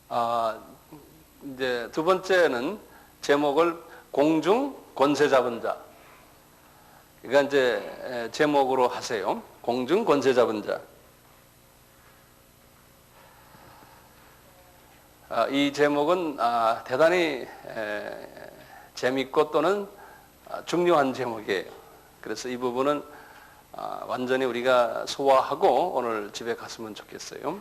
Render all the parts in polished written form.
아, 이제 두 번째는 제목을 공중 권세 잡은 자. 그러니까 이제 제목으로 하세요. 공중 권세 잡은 자. 이 제목은 대단히 재밌고 또는 중요한 제목이에요. 그래서 이 부분은 완전히 우리가 소화하고 오늘 집에 갔으면 좋겠어요.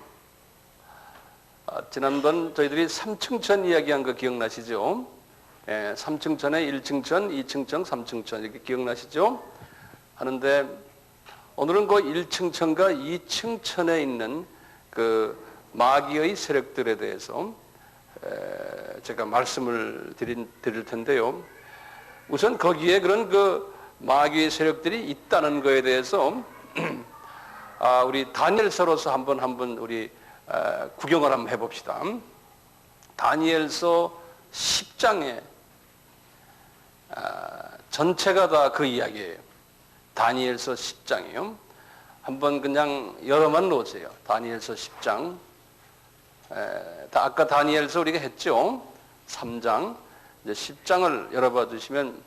지난번 저희들이 삼층천 이야기한 거 기억나시죠? 삼층천에 1층천, 2층천, 3층천 이렇게 기억나시죠? 하는데 오늘은 그 1층천과 2층천에 있는 그 마귀의 세력들에 대해서 제가 말씀을 드릴 텐데요. 우선 거기에 그런 그 마귀의 세력들이 있다는 것에 대해서 우리 다니엘서로서 한번 우리 구경을 한번 해봅시다. 다니엘서 10장에 전체가 다 그 이야기예요. 다니엘서 10장이요. 한번 그냥 열어만 놓으세요. 다니엘서 10장. 아까 다니엘서 우리가 했죠. 3장. 이제 10장을 열어봐 주시면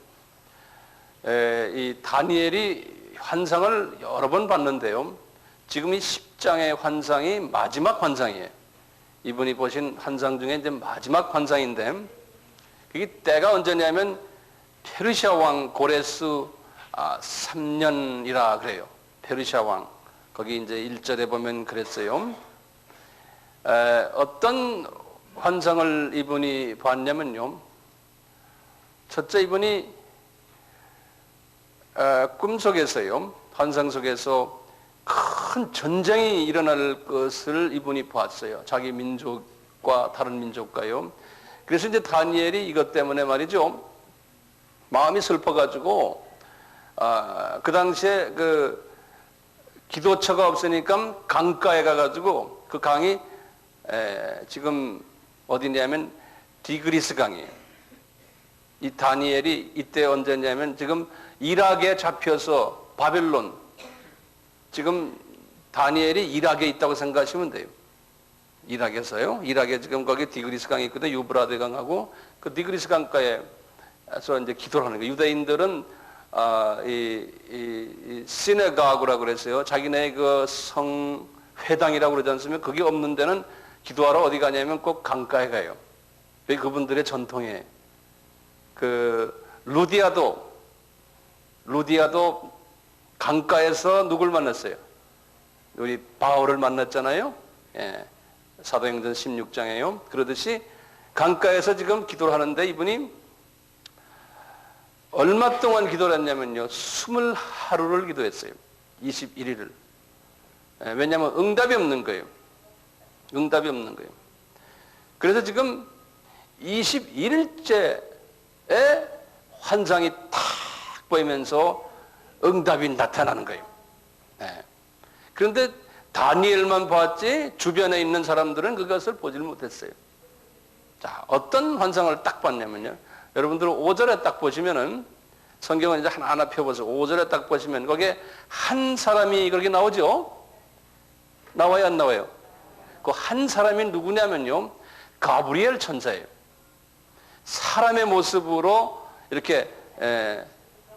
이 다니엘이 환상을 여러 번 봤는데요. 지금 이 10장의 환상이 마지막 환상이에요. 이분이 보신 환상 중에 이제 마지막 환상인데, 그게 때가 언제냐면 페르시아 왕 고레스 3년이라 그래요. 페르시아 왕. 거기 이제 1절에 보면 그랬어요. 어떤 환상을 이분이 봤냐면요. 첫째, 이분이 꿈속에서요, 환상 속에서 큰 전쟁이 일어날 것을 이분이 보았어요. 자기 민족과 다른 민족과요. 그래서 이제 다니엘이 이것 때문에 말이죠, 마음이 슬퍼가지고 그 당시에 그 기도처가 없으니까 강가에 가가지고 그 강이 지금 어디냐면 디그리스 강이에요. 이 다니엘이 이때 언제냐면 지금 이락에 잡혀서 바벨론, 지금 다니엘이 이락에 있다고 생각하시면 돼요. 이락에서요. 이락에 지금 거기 디그리스 강이 있거든요. 유브라데 강하고 그 디그리스 강가에서 이제 기도를 하는 거예요. 유대인들은 이 시네가구라고 그랬어요. 자기네 그 성회당이라고 그러지 않습니까? 그게 없는 데는 기도하러 어디 가냐면 꼭 강가에 가요. 그게 그분들의 전통이에요. 그 루디아도 강가에서 누굴 만났어요? 우리 바울을 만났잖아요. 사도행전 16장에요. 그러듯이 강가에서 지금 기도를 하는데 이분이 얼마 동안 기도를 했냐면요, 20하루를 기도했어요. 21일을. 왜냐하면 응답이 없는 거예요. 응답이 없는 거예요. 그래서 지금 21일째에 환상이 탁 보이면서 응답이 나타나는 거예요. 그런데 다니엘만 봤지 주변에 있는 사람들은 그것을 보질 못했어요. 자, 어떤 환상을 딱 봤냐면요, 여러분들 5절에 딱 보시면은, 성경은 이제 하나하나 펴보세요. 5절에 딱 보시면 거기에 한 사람이 그렇게 나오죠? 나와요, 안 나와요? 그 한 사람이 누구냐면요, 가브리엘 천사예요. 사람의 모습으로 이렇게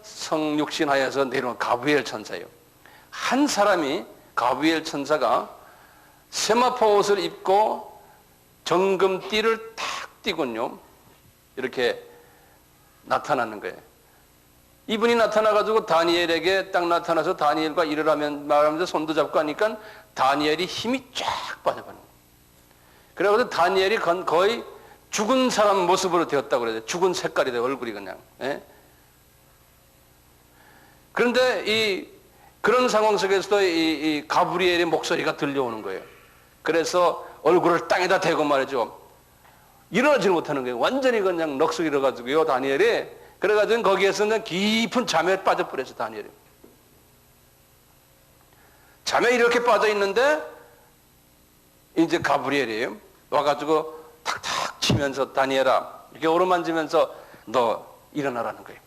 성육신하여서 내려온 가브리엘 천사예요. 한 사람이, 가브리엘 천사가 세마포 옷을 입고 정금띠를 탁 띠곤요, 이렇게 나타나는 거예요. 이분이 나타나가지고 다니엘에게 딱 나타나서 다니엘과 일을 말하면서 손도 잡고 하니까 다니엘이 힘이 쫙 빠져버린 거예요. 그래서 다니엘이 거의 죽은 사람 모습으로 되었다고 그래요. 죽은 색깔이 돼요, 얼굴이 그냥. 그런데 그런 상황 속에서도 이 가브리엘의 목소리가 들려오는 거예요. 그래서 얼굴을 땅에다 대고 말이죠, 일어나지 못하는 거예요. 완전히 그냥 넋을 잃어가지고요, 다니엘이. 그래가지고 거기에서는 깊은 잠에 빠져버렸어요, 다니엘이. 잠에 이렇게 빠져있는데 이제 가브리엘이에요. 와가지고 탁탁 치면서 다니엘아, 이렇게 오르만지면서 너 일어나라는 거예요.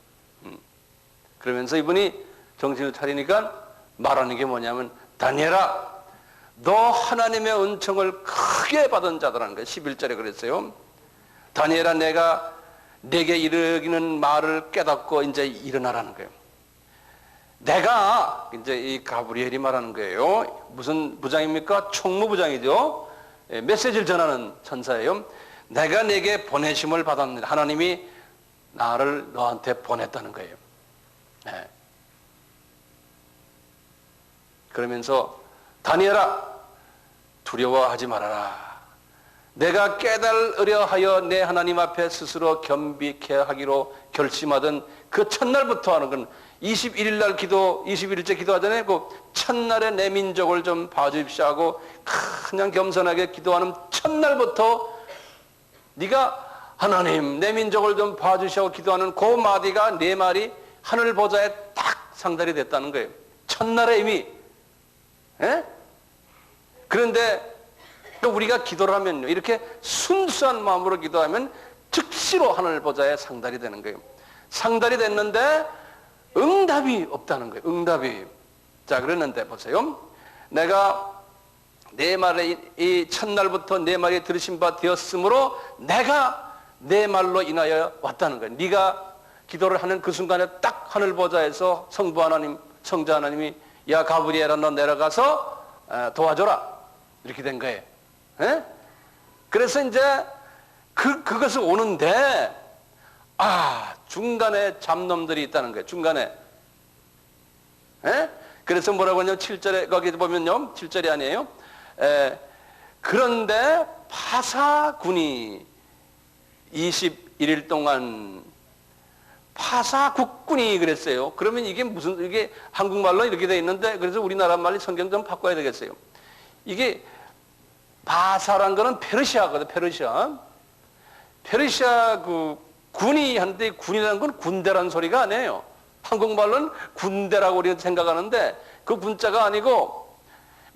그러면서 이분이 정신을 차리니까 말하는 게 뭐냐면, 다니엘아, 너 하나님의 은총을 크게 받은 자들하는 거예요. 11절에 그랬어요. 다니엘아, 내가 내게 이르기는 말을 깨닫고 이제 일어나라는 거예요. 내가 이제 이 가브리엘이 말하는 거예요. 무슨 부장입니까? 총무부장이죠. 메시지를 전하는 천사예요. 내가 내게 보내심을 받았는데 하나님이 나를 너한테 보냈다는 거예요. 네. 그러면서 다니엘아, 두려워하지 말아라. 내가 깨달으려 하여 내 하나님 앞에 스스로 겸비케 하기로 결심하던 그 첫날부터 하는 건 21일 날 기도, 21일째 기도하잖아요. 그 첫날에 내 민족을 좀 봐주십시오 하고 그냥 겸손하게 기도하는 첫날부터 네가 하나님 내 민족을 좀 봐주시고 기도하는 그 마디가 네 말이 하늘 보좌에 딱 상달이 됐다는 거예요. 첫날에 이미. 에? 그런데 또 우리가 기도를 하면요, 이렇게 순수한 마음으로 기도하면 즉시로 하늘 보좌에 상달이 되는 거예요. 상달이 됐는데 응답이 없다는 거예요. 응답이. 자, 그랬는데 보세요. 내가 내 말에 이 첫날부터 내 말이 들으신 바 되었으므로 내가 내 말로 인하여 왔다는 거예요. 네가 기도를 하는 그 순간에 딱 하늘 보좌에서 성부 하나님, 성자 하나님이 야 가브리엘아, 너 내려가서 도와줘라, 이렇게 된 거예요. 에? 그래서 이제 그것을 오는데 중간에 잡놈들이 있다는 거예요. 중간에. 에? 그래서 뭐라고 하냐면 7절에 거기 보면요, 7절이 아니에요. 그런데 파사군이 21일 동안 파사국군이 그랬어요. 그러면 이게 무슨, 이게 한국말로 이렇게 돼 있는데, 그래서 우리나라 말로 성경 좀 바꿔야 되겠어요. 이게 바사란 거는 페르시아거든, 페르시아. 페르시아 그 군이 한데, 군이라는 건 군대라는 소리가 아니에요. 한국말로는 군대라고 우리가 생각하는데 그 군자가 아니고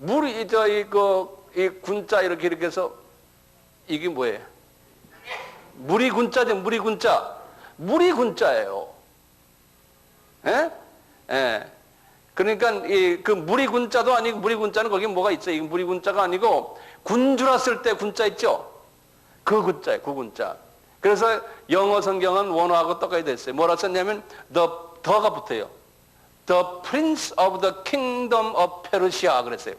이 군자 이렇게 해서 이게 뭐예요? 무리 군자죠, 무리 군자. 무리 군자예요. 예? 예. 그러니까 그 무리 군자도 아니고, 무리 군자는 거기 뭐가 있어요? 이 무리 군자가 아니고 군주라 쓸 때 군자 있죠? 그 군자예요, 그 군자. 그래서 영어 성경은 원어하고 똑같이 됐어요. 뭐라 썼냐면 더가 붙어요. The Prince of the Kingdom of Persia 그랬어요.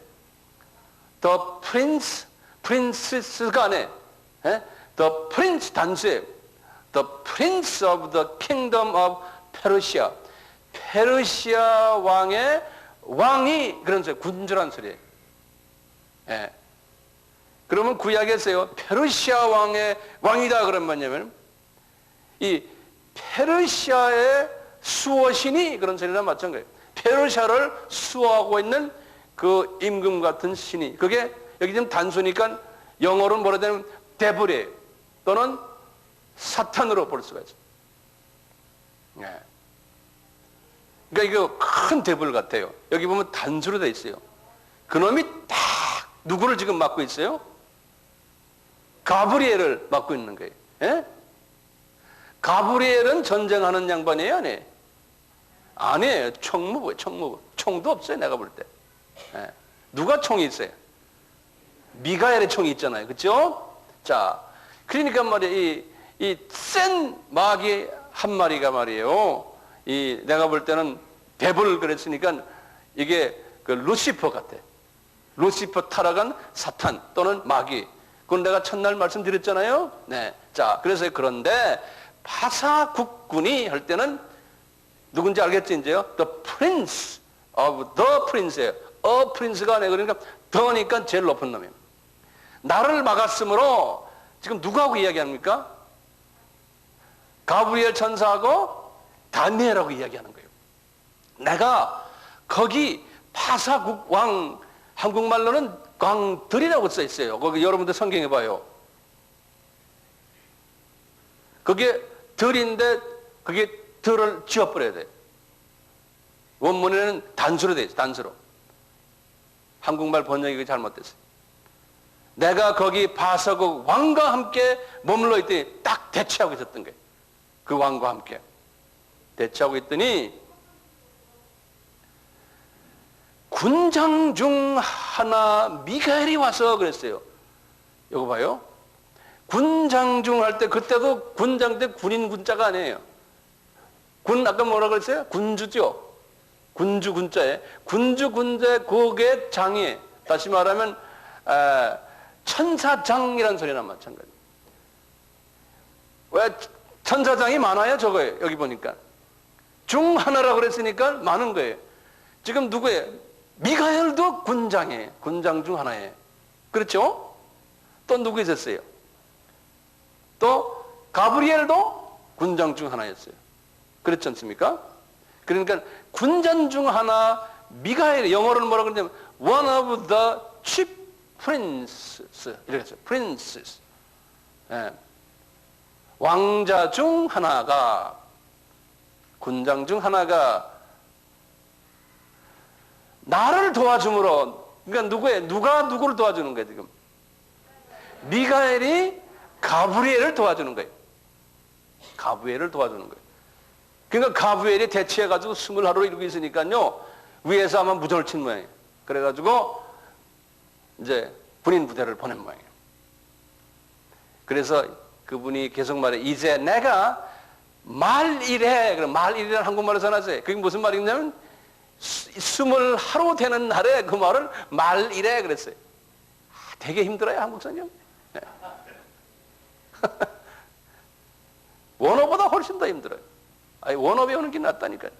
The Prince, Princess가 아니에요. 예? The Prince 단수예요. The Prince of the Kingdom of Persia. 페르시아 왕의 왕이 그런 소리, 군주란 소리예요. 예. 그러면 구약에서요, 페르시아 왕의 왕이다 그러면 뭐냐면 이 페르시아의 수호신이 그런 소리랑 마찬가지예요. 페르시아를 수호하고 있는 그 임금 같은 신이, 그게 여기 지금 단수니까 영어로는 뭐라 되냐면 데블이에요. 또는 사탄으로 볼 수가 있어요. 예. 그러니까 이거 큰 데블 같아요. 여기 보면 단수로 되어 있어요. 그놈이 딱 누구를 지금 맡고 있어요? 가브리엘을 맡고 있는 거예요. 예? 가브리엘은 전쟁하는 양반이에요, 아니에요? 아니에요. 총무부예요, 총무부. 총도 없어요, 내가 볼 때. 예. 누가 총이 있어요? 미가엘의 총이 있잖아요. 그렇죠? 자, 그러니까 말이에요. 이 센 마귀 한 마리가 말이에요. 내가 볼 때는 데블 그랬으니까 이게 그 루시퍼 같아. 루시퍼 타락한 사탄 또는 마귀. 그건 내가 첫날 말씀드렸잖아요. 네. 자, 그래서 그런데 파사국군이 할 때는 누군지 알겠죠, 이제요? The Prince of the Prince예요. A Prince가 아니에요. 그러니까 더니까 제일 높은 놈이에요. 나를 막았으므로 지금 누구하고 이야기합니까? 가브리엘 천사하고 다니엘하고 이야기하는 거예요. 내가 거기 파사국 왕, 한국말로는 광들이라고 써 있어요. 거기 여러분들 성경에 봐요. 그게 들인데 그게 들을 지워버려야 돼요. 원문에는 단수로 되어 있어요. 단수로. 한국말 번역이 잘못됐어요. 내가 거기 파사국 왕과 함께 머물러 있더니 딱 대치하고 있었던 거예요. 그 왕과 함께 대치하고 있더니 군장 중 하나 미가엘이 와서 그랬어요. 이거 봐요. 군장 중 할 때 그때도 군장 때 군인 군자가 아니에요. 군 아까 뭐라 그랬어요? 군주죠. 군주 군자에 군주 군자의 곡의 장이 다시 말하면 천사장이라는 소리나 마찬가지. 왜 천사장이 많아요? 저거예요. 여기 보니까 중 하나라고 그랬으니까 많은 거예요. 지금 누구예요? 미가엘도 군장이에요. 군장 중 하나예요. 그렇죠? 또 누구 있었어요? 또 가브리엘도 군장 중 하나였어요. 그렇지 않습니까? 그러니까 군장 중 하나 미가엘, 영어로는 뭐라고 그러냐면 one of the chief princes 이렇게 했어요. princes. 예. 왕자 중 하나가, 군장 중 하나가 나를 도와줌으로, 그러니까 누가 누구를 도와주는 거예요, 지금? 미가엘이 가브리엘을 도와주는 거예요. 가브리엘을 도와주는 거예요. 그러니까 가브리엘이 대치해가지고 20하루를 이루고 있으니까요, 위에서 아마 무전을 친 모양이에요. 그래가지고 이제 군인 부대를 보낸 모양이에요. 그래서 그분이 계속 말해, 이제 내가 말일에, 그럼 말일이라는 한국말로 써놨어요. 그게 무슨 말이냐면 20하루 되는 날에 그 말을 말일에 그랬어요. 되게 힘들어요, 한국 성경. 네. 원어보다 훨씬 더 힘들어요. 아니, 원어 배우는 게 낫다니까요.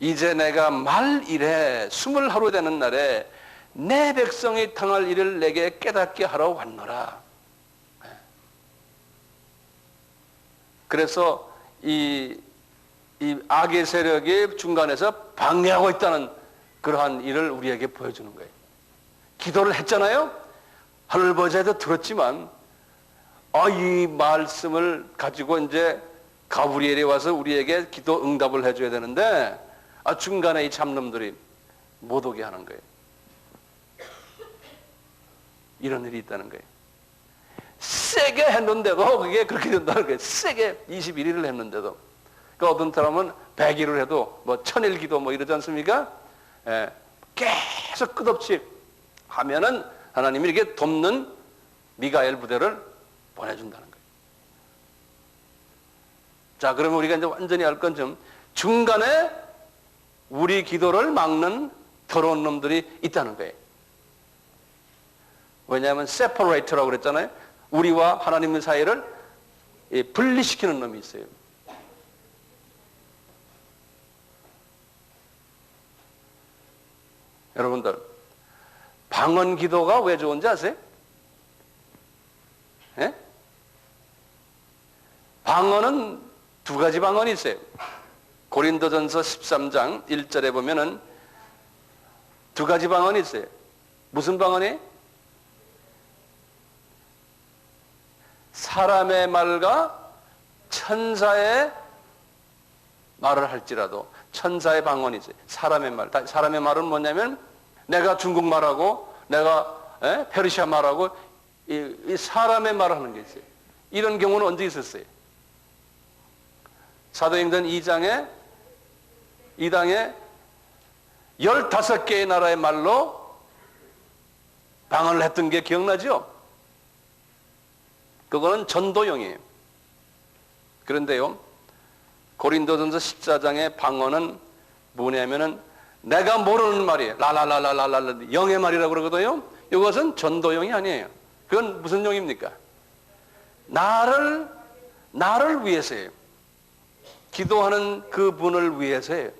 이제 내가 말일에 20하루 되는 날에 내 백성이 당할 일을 내게 깨닫게 하러 왔노라. 그래서 이 악의 세력이 중간에서 방해하고 있다는 그러한 일을 우리에게 보여주는 거예요. 기도를 했잖아요. 하늘 보좌에도 들었지만 이 말씀을 가지고 이제 가브리엘이 와서 우리에게 기도 응답을 해줘야 되는데 중간에 이 잡놈들이 못 오게 하는 거예요. 이런 일이 있다는 거예요. 세게 했는데도 그게 그렇게 된다는 거예요. 세게 21일을 했는데도. 그 어떤 사람은 100일을 해도 뭐 1000일 기도 뭐 이러지 않습니까? 계속 끝없이 하면은 하나님이 이렇게 돕는 미가엘 부대를 보내준다는 거예요. 자, 그러면 우리가 이제 완전히 알 건 좀 중간에 우리 기도를 막는 더러운 놈들이 있다는 거예요. 왜냐하면 separate라고 그랬잖아요. 우리와 하나님 사이를 분리시키는 놈이 있어요. 여러분들, 방언 기도가 왜 좋은지 아세요? 예? 방언은 두 가지 방언이 있어요. 고린도전서 13장 1절에 보면은 두 가지 방언이 있어요. 무슨 방언이? 사람의 말과 천사의 말을 할지라도 천사의 방언이 있어요. 사람의 말. 사람의 말은 뭐냐면 내가 중국말하고 내가 페르시아 말하고 이 사람의 말을 하는 게 있어요. 이런 경우는 언제 있었어요? 사도행전 2장에 15개의 나라의 말로 방언을 했던 게 기억나죠? 그거는 전도용이에요. 그런데요, 고린도전서 14장의 방언은 뭐냐면은 내가 모르는 말이에요. 라라라라라라 영의 말이라고 그러거든요. 이것은 전도용이 아니에요. 그건 무슨 용입니까? 나를 위해서예요. 기도하는 그분을 위해서예요.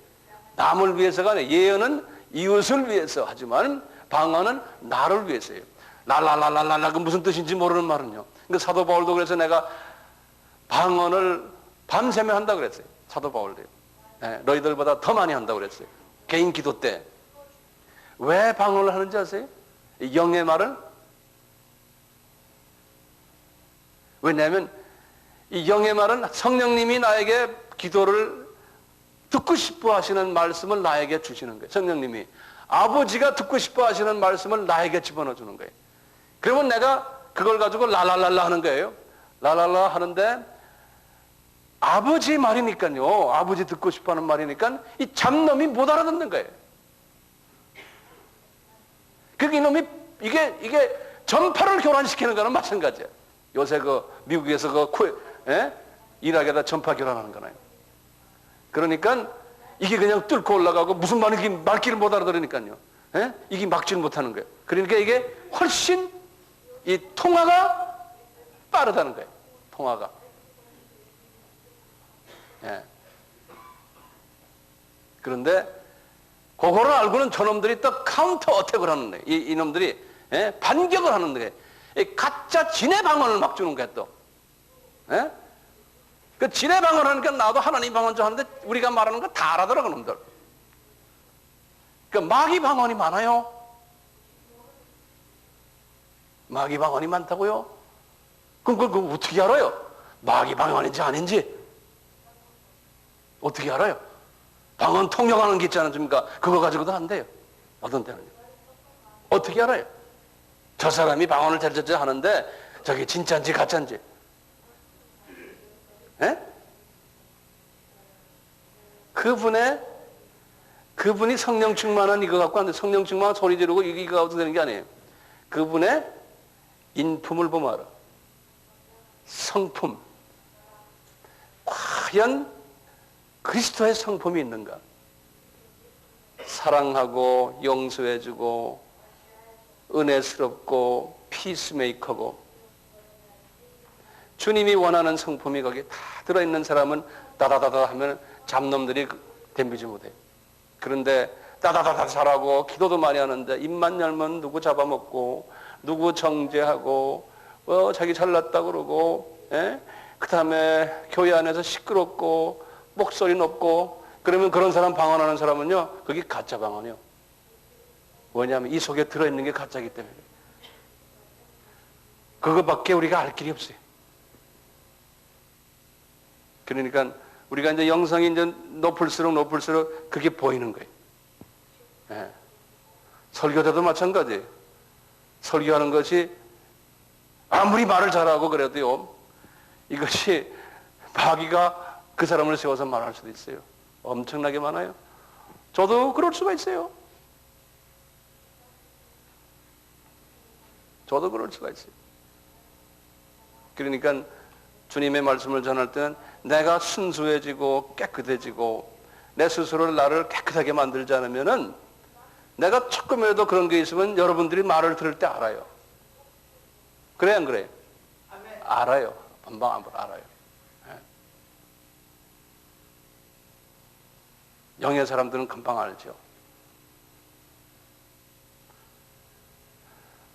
남을 위해서가 아니에요. 예언은 이웃을 위해서 하지만 방언은 나를 위해서예요. 라라라라라 그 무슨 뜻인지 모르는 말은요. 그러니까 사도 바울도 그래서 내가 방언을 밤새며 한다고 그랬어요. 사도 바울도요. 너희들보다 더 많이 한다고 그랬어요. 개인 기도 때. 왜 방언을 하는지 아세요? 영의 말을? 왜냐하면 이 영의 말은 성령님이 나에게 기도를 듣고 싶어 하시는 말씀을 나에게 주시는 거예요. 성령님이. 아버지가 듣고 싶어 하시는 말씀을 나에게 집어넣어 주는 거예요. 그러면 내가 그걸 가지고 라라랄라 하는 거예요. 라랄라 하는데 아버지 말이니까요. 아버지 듣고 싶어 하는 말이니까 이 잡놈이 못 알아듣는 거예요. 그 이놈이 이게 전파를 교란시키는 거는 마찬가지야. 요새 미국에서 이라크에다 전파 교란하는 거나요. 그러니까 이게 그냥 뚫고 올라가고 무슨 말귀를 못 알아들으니까요. 이게 막지를 못하는 거예요. 그러니까 이게 훨씬 이 통화가 빠르다는 거예요. 통화가. 그런데 그거를 알고는 저놈들이 또 카운터 어택을 하는 거예요. 이놈들이 반격을 하는 거예요. 가짜 진의 방언을 막 주는 거예요. 또. 그 진의 방언을 하니까 나도 하나님 방언 줄 하는데 우리가 말하는 거 다 알아들어 그놈들. 그 마귀 방언이 많아요. 마귀 방언이 많다고요? 그럼 그거 어떻게 알아요? 마귀 방언인지 아닌지 어떻게 알아요? 방언 통역하는 게 있지 않습니까? 그거 가지고도 안 돼요. 어떤 때는요. 어떻게 알아요? 저 사람이 방언을 잘잘잘 하는데 저게 진짜인지 가짜인지. 그분이 성령 충만한 이거 갖고 왔는데 성령 충만한 소리 지르고 이거 어떻게 되는 게 아니에요. 그분의 인품을 보면 알아. 성품. 과연 그리스도의 성품이 있는가? 사랑하고 용서해주고 은혜스럽고 피스메이커고 주님이 원하는 성품이 거기에 다 들어있는 사람은 다다다다 하면 잡놈들이 덤비지 못해요. 그런데 다다다다 잘하고 기도도 많이 하는데 입만 열면 누구 잡아먹고 누구 정죄하고 자기 잘났다 그러고 그 다음에 교회 안에서 시끄럽고 목소리 높고 그러면 그런 사람 방언하는 사람은요 그게 가짜 방언이요. 왜냐하면 이 속에 들어있는 게 가짜이기 때문에 그거밖에 우리가 알 길이 없어요. 그러니까 우리가 이제 영성이 이제 높을수록 그게 보이는 거예요. 설교자도 마찬가지예요. 설교하는 것이 아무리 말을 잘하고 그래도요 이것이 마귀가 그 사람을 세워서 말할 수도 있어요. 엄청나게 많아요. 저도 그럴 수가 있어요. 저도 그럴 수가 있어요. 그러니까 주님의 말씀을 전할 때는 내가 순수해지고 깨끗해지고 내 스스로 나를 깨끗하게 만들지 않으면은 내가 조금이라도 그런 게 있으면 여러분들이 말을 들을 때 알아요. 그래 안 그래요? 알아요. 금방 알아요. 영의 사람들은 금방 알죠.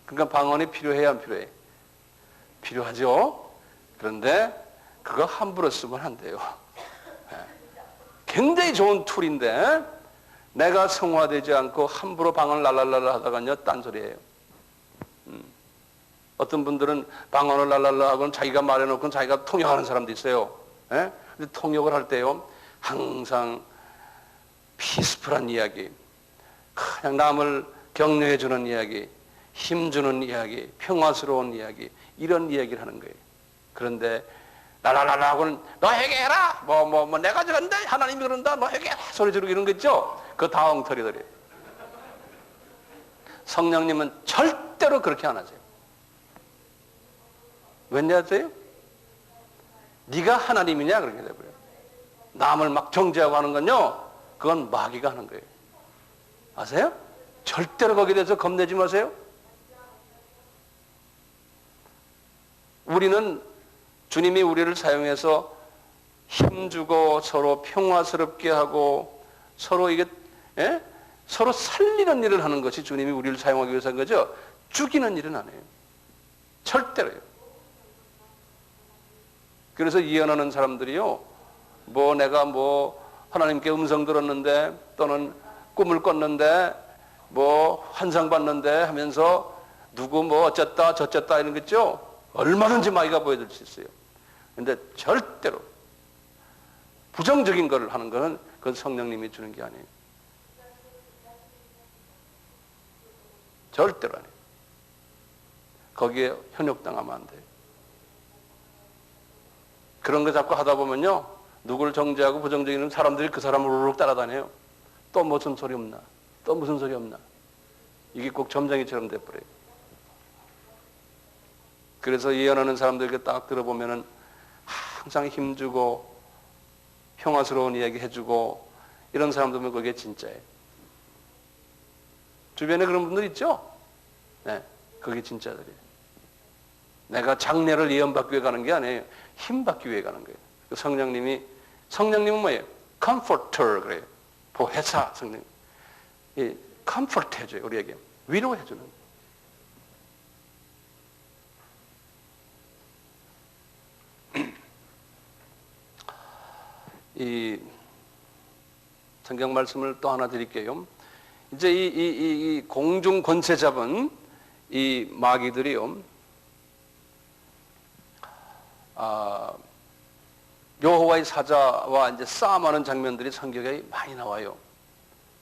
그러니까 방언이 필요해야 안 필요해? 필요하죠. 그런데 그거 함부로 쓰면 안 돼요. 굉장히 좋은 툴인데 내가 성화되지 않고 함부로 방언을 랄랄랄라 하다가요 딴소리예요. 어떤 분들은 방언을 랄랄라 하고는 자기가 말해놓고 자기가 통역하는 사람도 있어요. 근데 통역을 할 때요 항상 피스풀한 이야기, 그냥 남을 격려해주는 이야기, 힘주는 이야기, 평화스러운 이야기, 이런 이야기를 하는 거예요. 그런데 라라라라 하고는 너 회개해라 뭐 내가 저런데 하나님이 그런다 너 회개해라 소리 지르고 이런 거 있죠. 그거 다 엉터리들이에요. 성령님은 절대로 그렇게 안 하세요. 왠지 아세요? 네가 하나님이냐 그렇게 돼버려요. 남을 막 정죄하고 하는 건요 그건 마귀가 하는 거예요. 아세요? 절대로 거기에 대해서 겁내지 마세요. 우리는 주님이 우리를 사용해서 힘주고 서로 평화스럽게 하고 서로 서로 살리는 일을 하는 것이 주님이 우리를 사용하기 위해서 한 거죠. 죽이는 일은 안 해요. 절대로요. 그래서 예언하는 사람들이요, 내가 하나님께 음성 들었는데 또는 꿈을 꿨는데 환상 봤는데 하면서 누구 어쨌다 저쨌다 이런 거 있죠. 얼마든지 마귀가 보여줄 수 있어요. 근데 절대로 부정적인 것을 하는 것은 그건 성령님이 주는 게 아니에요. 절대로 아니에요. 거기에 현혹당하면 안 돼요. 그런 거 자꾸 하다 보면요 누구를 정죄하고 부정적인 사람들이 그 사람을 우르륵 따라다녀요. 또 무슨 소리 없나? 또 무슨 소리 없나? 이게 꼭 점쟁이처럼 돼버려요. 그래서 예언하는 사람들에게 딱 들어보면은 항상 힘주고 평화스러운 이야기 해주고 이런 사람들은 그게 진짜예요. 주변에 그런 분들 있죠? 네, 그게 진짜들이에요. 내가 장래를 예언받기 위해 가는 게 아니에요. 힘받기 위해 가는 거예요. 성령님은 뭐예요? comforter 그래요. 보혜사 성령. 이 comfort 해줘요. 우리에게 위로해주는. 이 성경 말씀을 또 하나 드릴게요. 이제 이 공중 권세 잡은 이 마귀들이요, 여호와의 사자와 이제 싸움하는 장면들이 성경에 많이 나와요.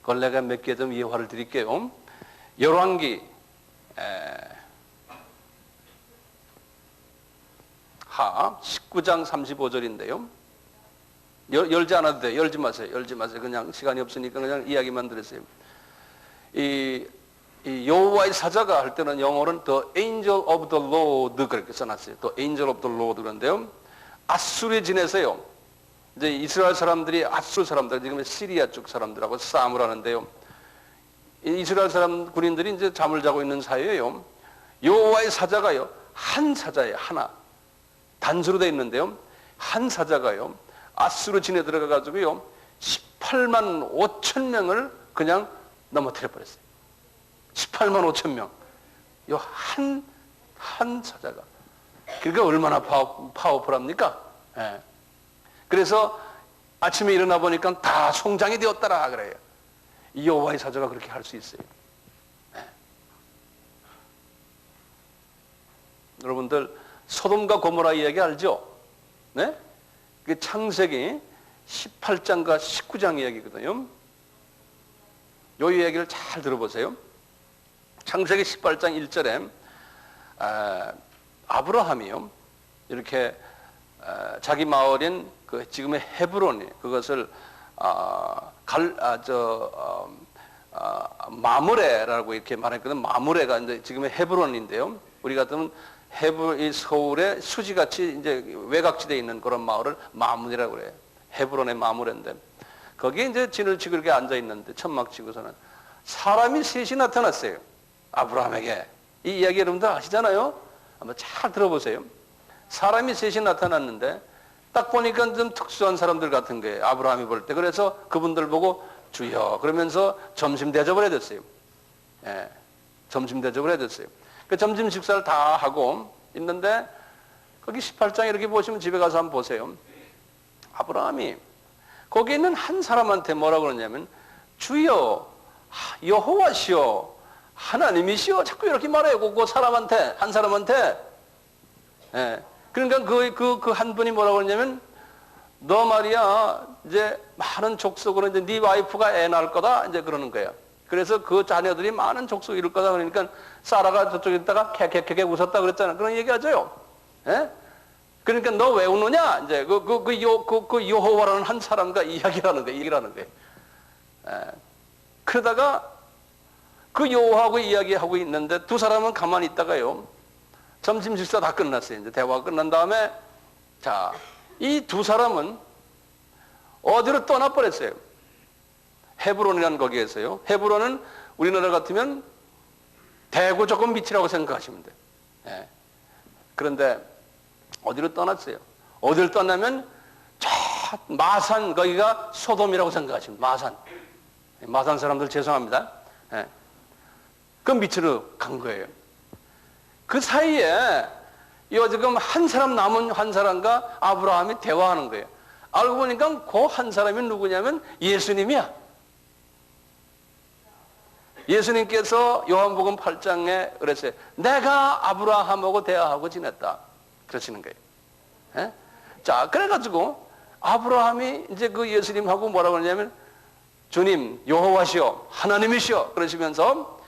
그걸 내가 몇 개 좀 예화를 드릴게요. 열왕기 하 19장 35절인데요. 열지 않아도 돼요. 열지 마세요. 그냥 시간이 없으니까 그냥 이야기만 들으세요. 이 여호와의 사자가 할 때는 영어로는 The Angel of the Lord 그렇게 써놨어요. The Angel of the Lord 그런데요. 아수르에 지내서요. 이제 이스라엘 사람들이 아수르 사람들, 지금 시리아 쪽 사람들하고 싸움을 하는데요. 이스라엘 사람 군인들이 이제 잠을 자고 있는 사이에요. 여호와의 사자가요. 한 사자예요. 하나. 단수로 되어 있는데요. 한 사자가요. 아수르 진에 들어가 가지고요. 18만 5천 명을 그냥 넘어뜨려 버렸어요. 18만 5천 명. 요 한 사자가. 그러니까 얼마나 파워풀합니까? 예. 그래서 아침에 일어나 보니까 다 송장이 되었더라 그래요. 이 여호와의 사자가 그렇게 할 수 있어요. 예. 여러분들 소돔과 고모라 이야기 알죠? 네? 그 창세기 18장과 19장 이야기거든요. 이 이야기를 잘 들어보세요. 창세기 18장 1절에 아브라함이요, 이렇게 자기 마을인 그 지금의 헤브론이 그것을 마므레라고 이렇게 말했거든. 마므레가 이제 지금의 헤브론인데요. 우리 같으면 이 서울의 수지같이 이제 외곽지대에 있는 그런 마을을 마므레라고 그래요. 헤브론의 마므레인데 거기에 이제 진을 치고 이렇게 앉아 있는데 천막 치고서는 사람이 셋이 나타났어요. 아브라함에게. 이 이야기 여러분들 아시잖아요? 한번 잘 들어보세요. 사람이 셋이 나타났는데 딱 보니까 좀 특수한 사람들 같은 거예요. 아브라함이 볼 때. 그래서 그분들 보고 주여 그러면서 점심 대접을 해줬어요. 예, 점심 대접을 해줬어요. 그 점심 식사를 다 하고 있는데 거기 18장 이렇게 보시면 집에 가서 한번 보세요. 아브라함이 거기 있는 한 사람한테 뭐라고 그러냐면 주여 여호와시여 하나님이시여 자꾸 이렇게 말해요. 그 사람한테, 한 사람한테. 예. 그러니까 그 한 분이 뭐라고 그러냐면 너 말이야 이제 많은 족속으로 이제 네 와이프가 애 낳을 거다 이제 그러는 거야. 그래서 그 자녀들이 많은 족속이 이룰 거다 그러니까 사라가 저쪽에 있다가 캬캬캬 웃었다 그랬잖아. 그런 얘기 하죠요. 예? 그러니까 너 왜 웃느냐? 이제 그 여호와라는 한 사람과 이야기라는 거예요. 얘기라는 거예요. 예. 그러다가 그 여호와하고 이야기하고 있는데 두 사람은 가만히 있다가요. 점심 식사 다 끝났어요. 이제 대화가 끝난 다음에 자, 이 두 사람은 어디로 떠나버렸어요. 헤브론이라는 거기에서요. 헤브론은 우리나라 같으면 대구 조금 밑이라고 생각하시면 돼요. 예. 그런데 어디로 떠났어요? 어디를 떠나면 저 마산 거기가 소돔이라고 생각하시면 돼요. 마산 사람들 죄송합니다. 예. 그 밑으로 간 거예요. 그 사이에 지금 한 사람 남은 한 사람과 아브라함이 대화하는 거예요. 알고 보니까 그 한 사람이 누구냐면 예수님이야. 예수님께서 요한복음 8장에 그랬어요. 내가 아브라함하고 대화하고 지냈다. 그러시는 거예요. 예? 자, 그래가지고 아브라함이 이제 그 예수님하고 뭐라고 하냐면 주님, 여호와시여, 하나님이시여 그러시면서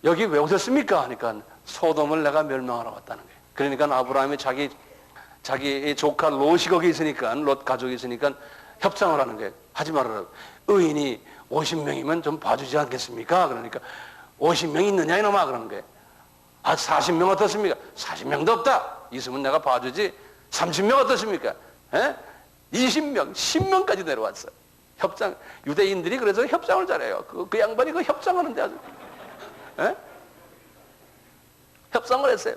여기 왜 오셨습니까? 하니까 소돔을 내가 멸망하러 왔다는 거예요. 그러니까 아브라함이 자기 조카 롯이 거기 있으니까, 롯 가족이 있으니까 협상을 하는 거예요. 하지 말아라. 의인이 50명이면 좀 봐주지 않겠습니까? 그러니까 50명 있느냐 이놈아 그러는 거예요. 40명 어떻습니까? 40명도 없다. 있으면 내가 봐주지. 30명 어떻습니까? 20명, 10명까지 내려왔어. 협상, 유대인들이 그래서 협상을 잘해요. 그 양반이 그 협상하는데 아주. 협상을 했어요.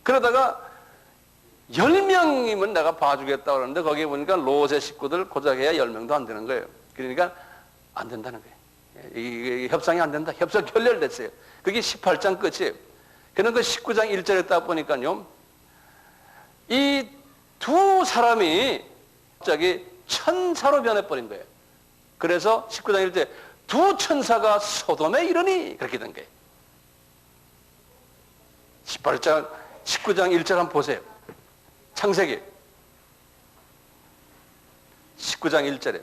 그러다가 10명이면 내가 봐주겠다 그러는데 거기에 보니까 롯의 식구들 고작 해야 10명도 안 되는 거예요. 그러니까 안 된다는 거예요. 이 협상이 안 된다. 협상 결렬됐어요. 그게 18장 끝이에요. 그는 그 19장 1절에 딱 보니까요. 이 두 사람이 갑자기 천사로 변해버린 거예요. 그래서 19장 1절에 두 천사가 소돔에 이르니 그렇게 된 거예요. 19장 1절 한번 보세요. 창세기 19장 1절에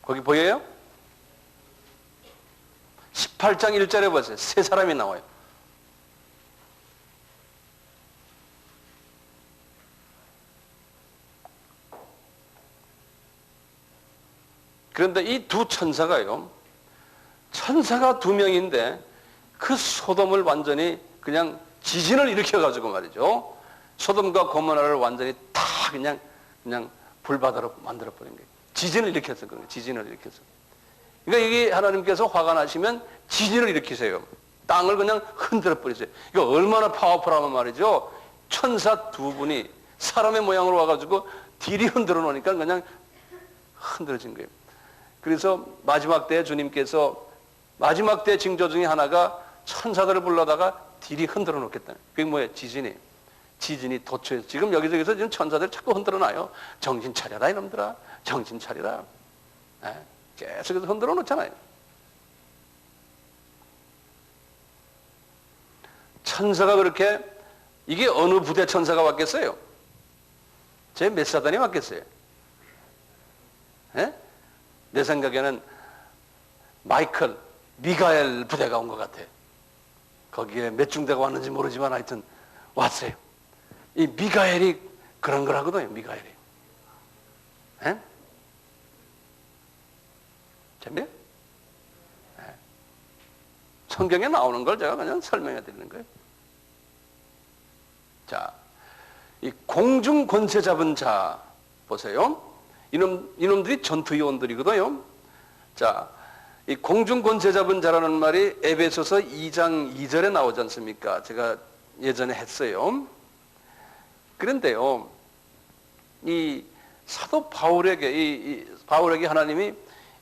거기 보여요? 18장 1절에 보세요. 세 사람이 나와요. 그런데 이 두 천사가요. 천사가 두 명인데 그 소돔을 완전히 그냥 지진을 일으켜가지고 말이죠. 소돔과 고모라를 완전히 다 그냥 불바다로 만들어버린 거예요. 지진을 일으켰어. 지진을 일으켰어. 그러니까 이게 하나님께서 화가 나시면 지진을 일으키세요. 땅을 그냥 흔들어 버리세요. 이거 얼마나 파워풀하면 말이죠. 천사 두 분이 사람의 모양으로 와가지고 딜이 흔들어 놓으니까 그냥 흔들어진 거예요. 그래서 마지막 때 주님께서 마지막 때 징조 중에 하나가 천사들을 불러다가 딜이 흔들어 놓겠다는. 그게 뭐예요? 지진이 도처에서 지금 여기저기서 지금 천사들 자꾸 흔들어 놔요. 정신 차려라 이놈들아. 정신 차리라. 계속해서 흔들어 놓잖아요. 천사가 그렇게 이게 어느 부대 천사가 왔겠어요? 제 몇 사단이 왔겠어요? 내 생각에는 미가엘 부대가 온 것 같아. 거기에 몇 중대가 왔는지 모르지만 하여튼 왔어요. 이 미가엘이 그런 거라거든요. 미가엘이. 재미요? 성경에 나오는 걸 제가 그냥 설명해 드리는 거예요. 자, 이 공중 권세 잡은 자 보세요. 이놈들이 전투요원들이거든요. 자, 이 공중 권세 잡은 자라는 말이 에베소서 2장 2절에 나오지 않습니까? 제가 예전에 했어요. 그런데요, 이 사도 바울에게 하나님이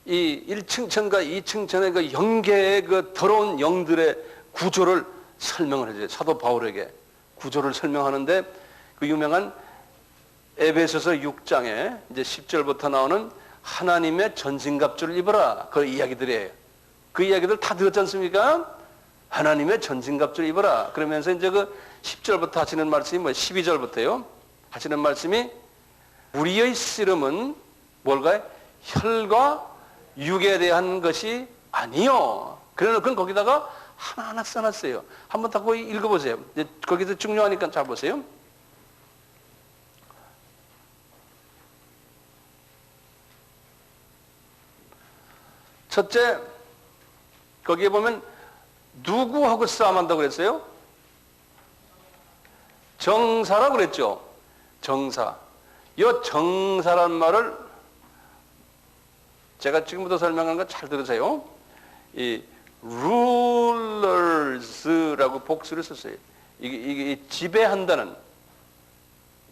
이 1층 천과 2층 천의 그 영계의 그 더러운 영들의 구조를 설명을 해줘요. 사도 바울에게 구조를 설명하는데 그 유명한 에베소서 6장에 이제 10절부터 나오는 하나님의 전신갑주를 입어라. 그 이야기들이에요. 그 이야기들 다 들었지 않습니까? 하나님의 전신갑주를 입어라. 그러면서 이제 그 10절부터 하시는 말씀이 뭐 12절부터요. 하시는 말씀이 우리의 씨름은 뭘까요? 혈과 육에 대한 것이 아니요. 그래놓고 거기다가 하나하나 써놨어요. 한번 다 거기 읽어보세요. 거기서 중요하니까 잘 보세요. 첫째, 거기에 보면 누구하고 싸움한다고 그랬어요? 정사라고 그랬죠. 정사. 이 정사란 말을 제가 지금부터 설명하는 거 잘 들으세요. 이 rulers라고 복수를 썼어요. 이게 지배한다는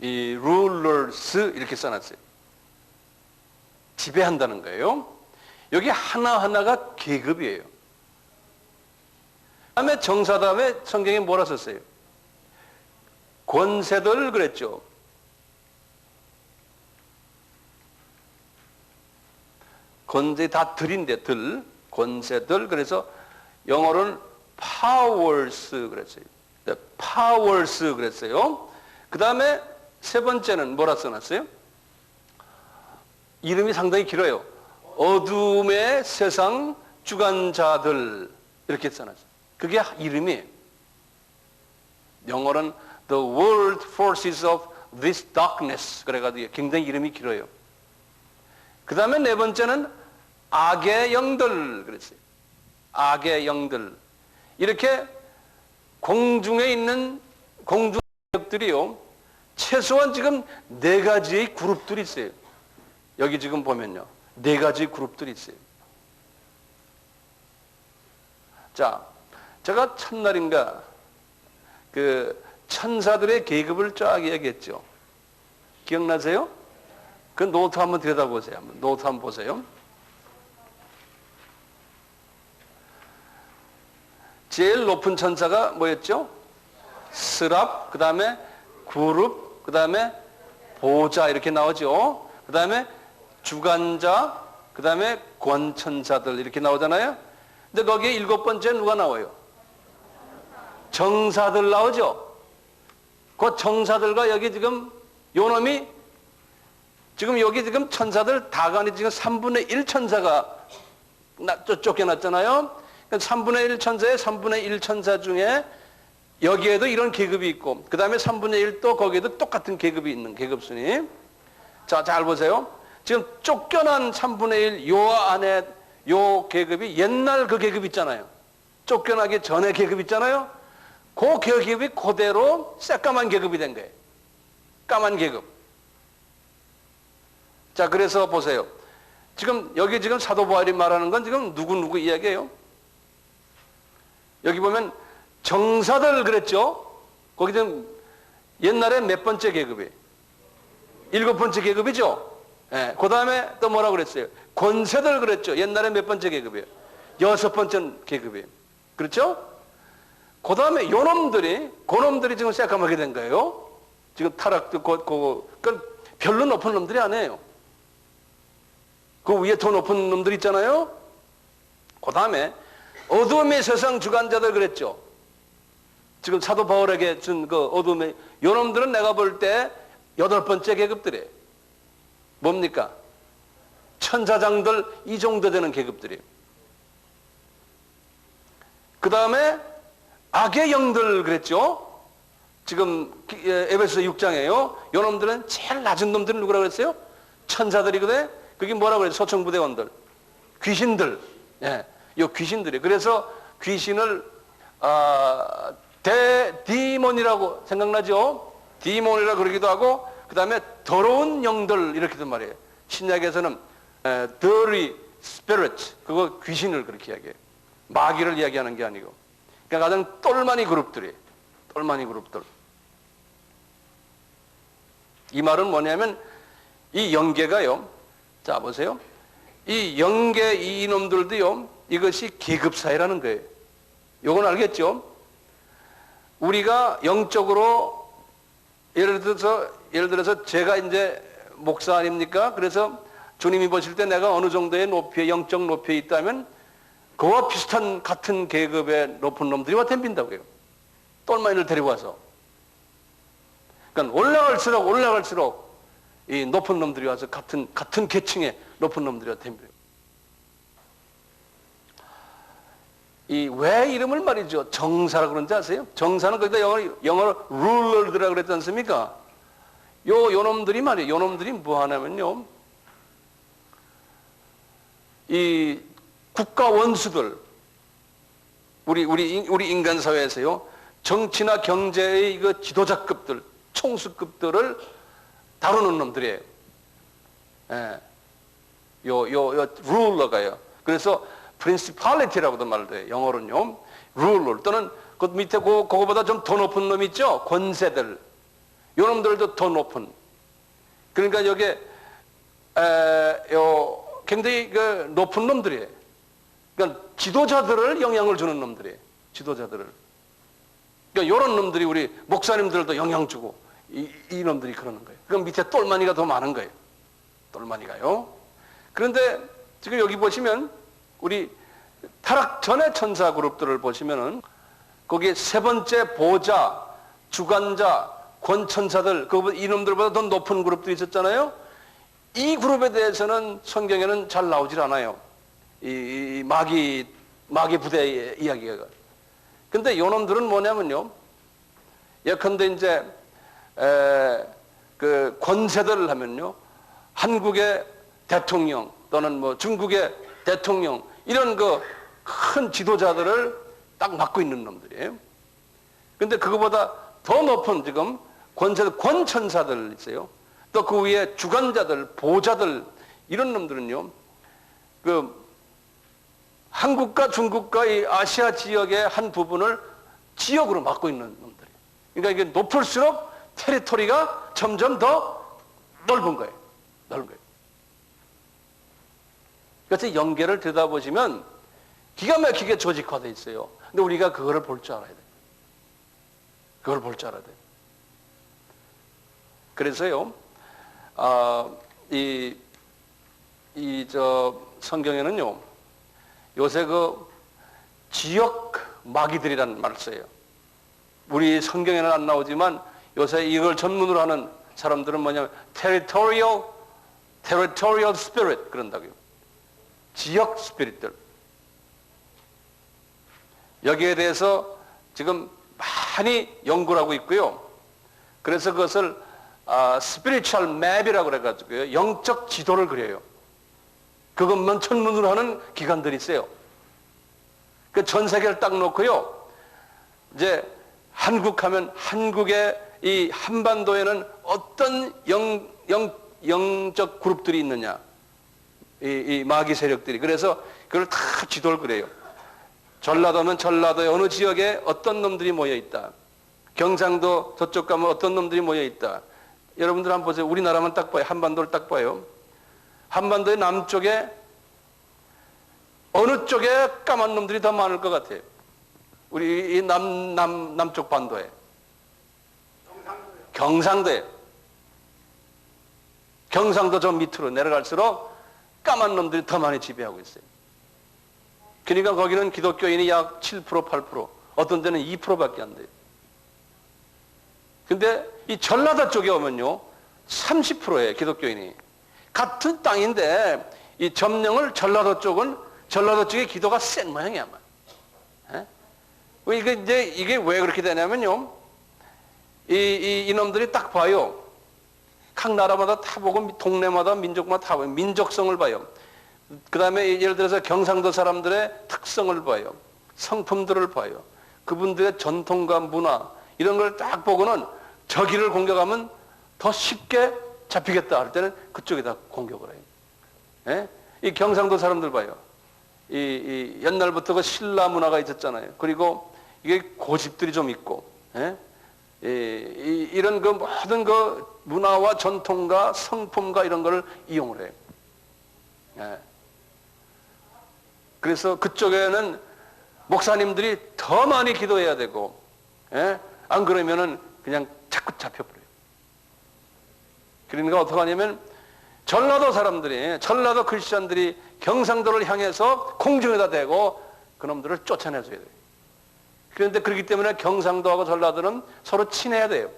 이 rulers 이렇게 써놨어요. 지배한다는 거예요. 여기 하나하나가 계급이에요. 다음에 정사 다음에 성경에 뭐라 썼어요? 권세들 그랬죠. 권세 다 들인데 들 권세들 그래서 영어로는 powers 그랬어요. powers 그랬어요. 그 다음에 세 번째는 뭐라 써놨어요? 이름이 상당히 길어요. 어둠의 세상 주관자들 이렇게 써놨어요. 그게 이름이에요. 영어로는 The World Forces of This Darkness. 그래가지고 굉장히 이름이 길어요. 그 다음에 네 번째는 악의 영들 그랬어요. 악의 영들. 이렇게 공중에 있는 공중력들이요. 최소한 지금 네 가지의 그룹들이 있어요. 여기 지금 보면요. 네 가지 그룹들이 있어요. 자, 제가 첫날인가 그 천사들의 계급을 쫙 이야기했죠. 기억나세요? 그 노트 한번 들여다보세요. 노트 한번 보세요. 제일 높은 천사가 뭐였죠? 스랍, 그 다음에 그룹, 그 다음에 보좌 이렇게 나오죠. 그 다음에 주관자, 그 다음에 권천사들 이렇게 나오잖아요. 근데 거기에 일곱 번째 누가 나와요? 정사들 나오죠. 그 정사들과 여기 지금 요놈이 지금 여기 지금 천사들 다간이 지금 3분의 1 천사가 쫓겨났잖아요. 3분의 1 천사에 3분의 1 천사 중에 여기에도 이런 계급이 있고 그 다음에 3분의 1 또 거기에도 똑같은 계급이 있는 계급순위. 자, 잘 보세요. 지금 쫓겨난 3분의 1 요 안에 요 계급이 옛날 그 계급 있잖아요. 쫓겨나기 전에 계급 있잖아요. 그 계급이 그대로 새까만 계급이 된 거예요. 까만 계급. 자, 그래서 보세요. 지금 여기 지금 사도 바울이 말하는 건 지금 누구 이야기예요? 여기 보면 정사들 그랬죠? 거기 지금 옛날에 몇 번째 계급이에요? 7번째 계급이죠? 예, 그 다음에 또 뭐라 그랬어요? 권세들 그랬죠? 옛날에 몇 번째 계급이에요? 6번째 계급이에요. 그렇죠? 그 다음에 고놈들이 지금 새까맣게 된 거예요. 지금 타락도 별로 높은 놈들이 아니에요. 그 위에 더 높은 놈들 있잖아요. 그 다음에 어둠의 세상 주관자들 그랬죠. 지금 사도 바울에게 준 그 어둠의 요 놈들은 내가 볼 때 8번째 계급들이에요. 뭡니까? 천사장들 이 정도 되는 계급들이에요. 그 다음에 악의 영들 그랬죠. 지금 에베소 6장에요. 요 놈들은 제일 낮은 놈들은 누구라고 그랬어요? 천사들이거든. 그게 뭐라고 그랬어요? 소청부대원들. 귀신들. 예, 요 귀신들이. 그래서 귀신을 디몬이라고 생각나죠? 디몬이라고 그러기도 하고 그 다음에 더러운 영들 이렇게도 말해요. 신약에서는 dirty spirit 그거 귀신을 그렇게 이야기해요. 마귀를 이야기하는 게 아니고. 그러니까 가장 똘마니 그룹들이 똘마니 그룹들. 이 말은 뭐냐면 이 영계가요. 자 보세요. 이 영계 이놈들도요. 이것이 계급사회라는 거예요. 요건 알겠죠? 우리가 영적으로 예를 들어서 제가 이제 목사 아닙니까? 그래서 주님이 보실 때 내가 어느 정도의 높이에 영적 높이에 있다면 그와 비슷한 같은 계급의 높은 놈들이 와 덤빈다고요. 똘마니를 데리고 와서. 그러니까 올라갈수록 이 높은 놈들이 와서 같은 계층의 높은 놈들이 와 덤벼요. 이 왜 이름을 말이죠 정사라고 그런지 아세요? 정사는 거기다 영어로 룰러들이라고 그랬지 않습니까? 요 놈들이 말이에요. 요 놈들이 뭐 하냐면요. 이 국가 원수들 우리 인간 사회에서요. 정치나 경제의 그 지도자급들, 총수급들을 다루는 놈들이에요. 예. 요 룰러가요. 그래서 principality라고도 말도 해요. 영어로는요. ruler 또는 그 밑에 그거보다 좀 더 높은 놈 있죠. 권세들. 요 놈들도 더 높은. 그러니까 여기에 굉장히 그 높은 놈들이에요. 그러니까 지도자들을 영향을 주는 놈들이에요. 지도자들을. 그러니까 요런 놈들이 우리 목사님들도 영향 주고 이 놈들이 그러는 거예요. 그럼 밑에 똘마니가 더 많은 거예요. 똘마니가요. 그런데 지금 여기 보시면 우리 타락 전의 천사 그룹들을 보시면은 거기에 세 번째 보좌, 주관자, 권천사들 이놈들보다 더 높은 그룹들이 있었잖아요. 이 그룹에 대해서는 성경에는 잘 나오질 않아요. 이 마귀 부대의 이야기가. 근데 요놈들은 뭐냐면요. 예컨대 이제 그 권세들을 하면요, 한국의 대통령 또는 뭐 중국의 대통령 이런 그 큰 지도자들을 딱 맡고 있는 놈들이에요. 근데 그거보다 더 높은 지금 권세들, 권천사들 있어요. 또 그 위에 주관자들, 보좌들 이런 놈들은요, 그 한국과 중국과 이 아시아 지역의 한 부분을 지역으로 맡고 있는 놈들이에요. 그러니까 이게 높을수록 테리토리가 점점 더 넓은 거예요. 넓은 거예요. 그래서 연계를 들여다보시면 기가 막히게 조직화되어 있어요. 근데 우리가 그거를 볼 줄 알아야 돼요. 그걸 볼 줄 알아야 돼요. 그래서요, 성경에는요, 요새 그 지역 마귀들이라는 말을 써요. 우리 성경에는 안 나오지만 요새 이걸 전문으로 하는 사람들은 뭐냐면 territorial spirit 그런다고요. 지역 스피릿들. 여기에 대해서 지금 많이 연구를 하고 있고요. 그래서 그것을 spiritual map이라고 그래가지고요, 영적 지도를 그려요. 그것만 전문으로 하는 기관들이 있어요. 그 전 세계를 딱 놓고요, 이제 한국 하면 한국의 이 한반도에는 어떤 영적 그룹들이 있느냐, 이 마귀 세력들이. 그래서 그걸 다 지도를 그려요. 전라도면 전라도의 어느 지역에 어떤 놈들이 모여 있다. 경상도 저쪽 가면 어떤 놈들이 모여 있다. 여러분들 한번 보세요. 우리나라만 딱 봐요. 한반도를 딱 봐요. 한반도의 남쪽에 어느 쪽에 까만 놈들이 더 많을 것 같아요? 우리 이 남쪽 반도에. 경상도에. 경상도 저 밑으로 내려갈수록 까만 놈들이 더 많이 지배하고 있어요. 그러니까 거기는 기독교인이 약 7%, 8%, 어떤 데는 2%밖에 안 돼요. 근데 이 전라도 쪽에 오면요, 30%예요, 기독교인이. 같은 땅인데 이 점령을 전라도 쪽의 기도가 센 모양이야, 아마. 이게 왜 그렇게 되냐면요, 이놈들이 딱 봐요. 각 나라마다 다 보고, 동네마다 민족마다 다 봐요. 민족성을 봐요. 그 다음에 예를 들어서 경상도 사람들의 특성을 봐요. 성품들을 봐요. 그분들의 전통과 문화, 이런 걸 딱 보고는 저기를 공격하면 더 쉽게 잡히겠다 할 때는 그쪽에다 공격을 해요. 예? 이 경상도 사람들 봐요. 이 옛날부터 그 신라 문화가 있었잖아요. 그리고 이게 고집들이 좀 있고, 예? 이런 그 모든 그 문화와 전통과 성품과 이런 걸 이용을 해요. 예. 그래서 그쪽에는 목사님들이 더 많이 기도해야 되고, 예? 안 그러면은 그냥 자꾸 잡혀버려요. 그러니까 어떻게 하냐면 전라도 사람들이, 전라도 크리스천들이 경상도를 향해서 공중에다 대고 그놈들을 쫓아내줘야 돼요. 그런데 그렇기 때문에 경상도하고 전라도는 서로 친해야 돼요.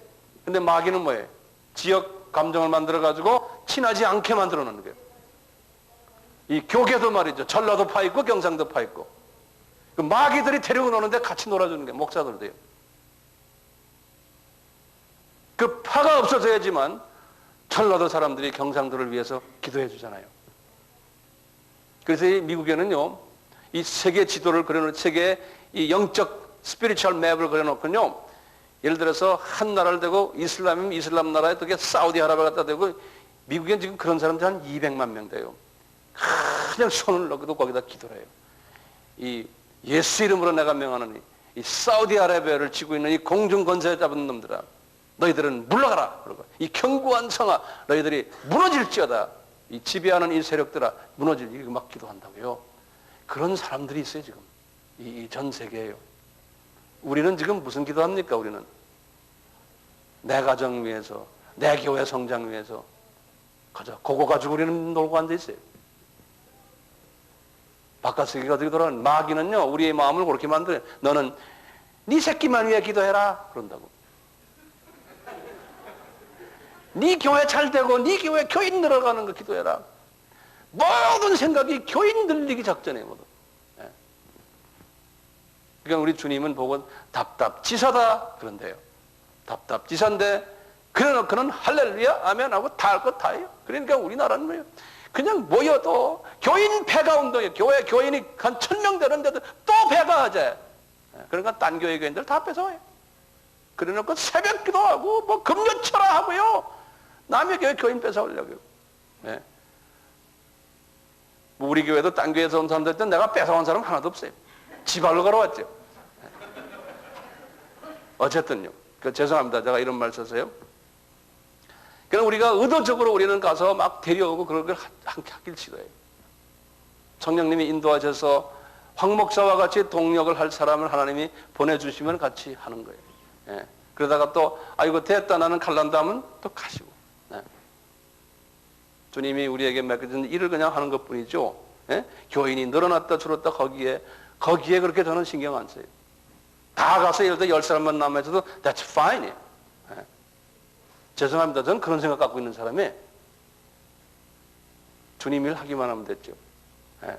근데 마귀는 뭐예요? 지역 감정을 만들어가지고 친하지 않게 만들어 놓는 거예요. 이 교계도 말이죠. 전라도 파 있고 경상도 파 있고. 그 마귀들이 데리고 노는데 같이 놀아주는 게 목사들도요. 그 파가 없어져야지만 전라도 사람들이 경상도를 위해서 기도해 주잖아요. 그래서 이 미국에는요, 이 세계 지도를 그려놓은, 세계 이 영적 스피리추얼 맵을 그려놓고요, 예를 들어서 한 나라를 대고 이슬람이면 이슬람 나라에 또 사우디아라비아 갖다 대고, 미국엔 지금 그런 사람들이 한 200만 명 돼요. 그냥 손을 넣고도 거기다 기도를 해요. 이 예수 이름으로 내가 명하노니 이 사우디아라비아를 쥐고 있는 이 공중 권세 잡은 놈들아, 너희들은 물러가라. 그러고 이 견고한 성아, 너희들이 무너질지어다. 이 지배하는 이 세력들아, 무너질, 이거 막 기도한다고요. 그런 사람들이 있어요, 지금. 이 전 세계에요. 우리는 지금 무슨 기도합니까, 우리는? 내 가정 위해서, 내 교회 성장 위해서. 그거 가지고 우리는 놀고 앉아있어요. 바깥 세계가 어떻게 돌아가는, 마귀는요, 우리의 마음을 그렇게 만들어요. 너는 네 새끼만 위해 기도해라. 그런다고. 네 교회 잘 되고 네 교회 교인 늘어가는 거 기도해라. 모든 생각이 교인 늘리기 작전이에요, 모두. 예. 그러니까 우리 주님은 보고 답답지사다 그런데요. 답답지사인데 그래놓고는 할렐루야 아멘하고 다 할 것 다 해요. 그러니까 우리나라는 뭐예요? 그냥 모여도 교인 폐가 운동이에요. 교인이 한 1000명 되는데도 또 폐가 하재. 그러니까 딴 교회 교인들 다 뺏어와요. 그래놓고 새벽 기도하고 뭐 금요철화 하고요. 남의 교회 교인 뺏어오려고요. 네. 뭐 우리 교회도 딴 교회에서 온 사람들 때 내가 뺏어온 사람 하나도 없어요. 지발로 걸어왔죠. 어쨌든요. 죄송합니다. 제가 이런 말 써서요. 그럼 우리가 의도적으로 우리는 가서 막 데려오고 그런 걸 하길 싫어해요. 성령님이 인도하셔서 황 목사와 같이 동력을 할 사람을 하나님이 보내주시면 같이 하는 거예요. 예. 그러다가 또 아이고 됐다 나는 갈란다 하면 또 가시고. 예. 주님이 우리에게 맡겨준 일을 그냥 하는 것뿐이죠. 예? 교인이 늘어났다 줄었다 거기에 그렇게 저는 신경 안 써요. 다 가서 예를 들어 10사람만 남아있어도 that's fine. 예. 죄송합니다. 저는 그런 생각 갖고 있는 사람이 주님 일 하기만 하면 됐죠. 예.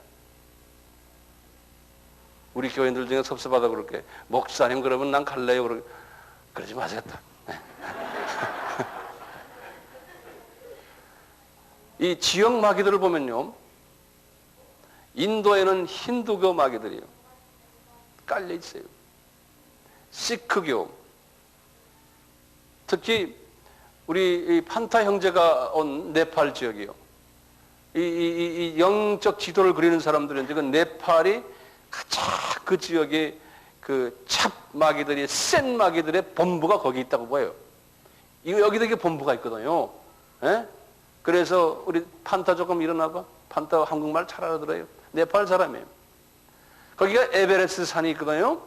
우리 교인들 중에 섭섭하다 그렇게 목사님 그러면 난 갈래요. 그러지 마세요. 이 지역 마귀들을 보면요. 인도에는 힌두교 마귀들이요. 깔려 있어요. 시크교. 특히 우리 판타 형제가 온 네팔 지역이요. 이 영적 지도를 그리는 사람들은 지금 네팔이 가장 그 지역에 그 찹 마귀들이 센 마귀들의 본부가 거기 있다고 보여요. 여기도 이게 본부가 있거든요. 예? 그래서 우리 판타 조금 일어나봐. 판타 한국말 잘 알아들어요. 네팔 사람이에요. 거기가 에베레스트 산이 있거든요.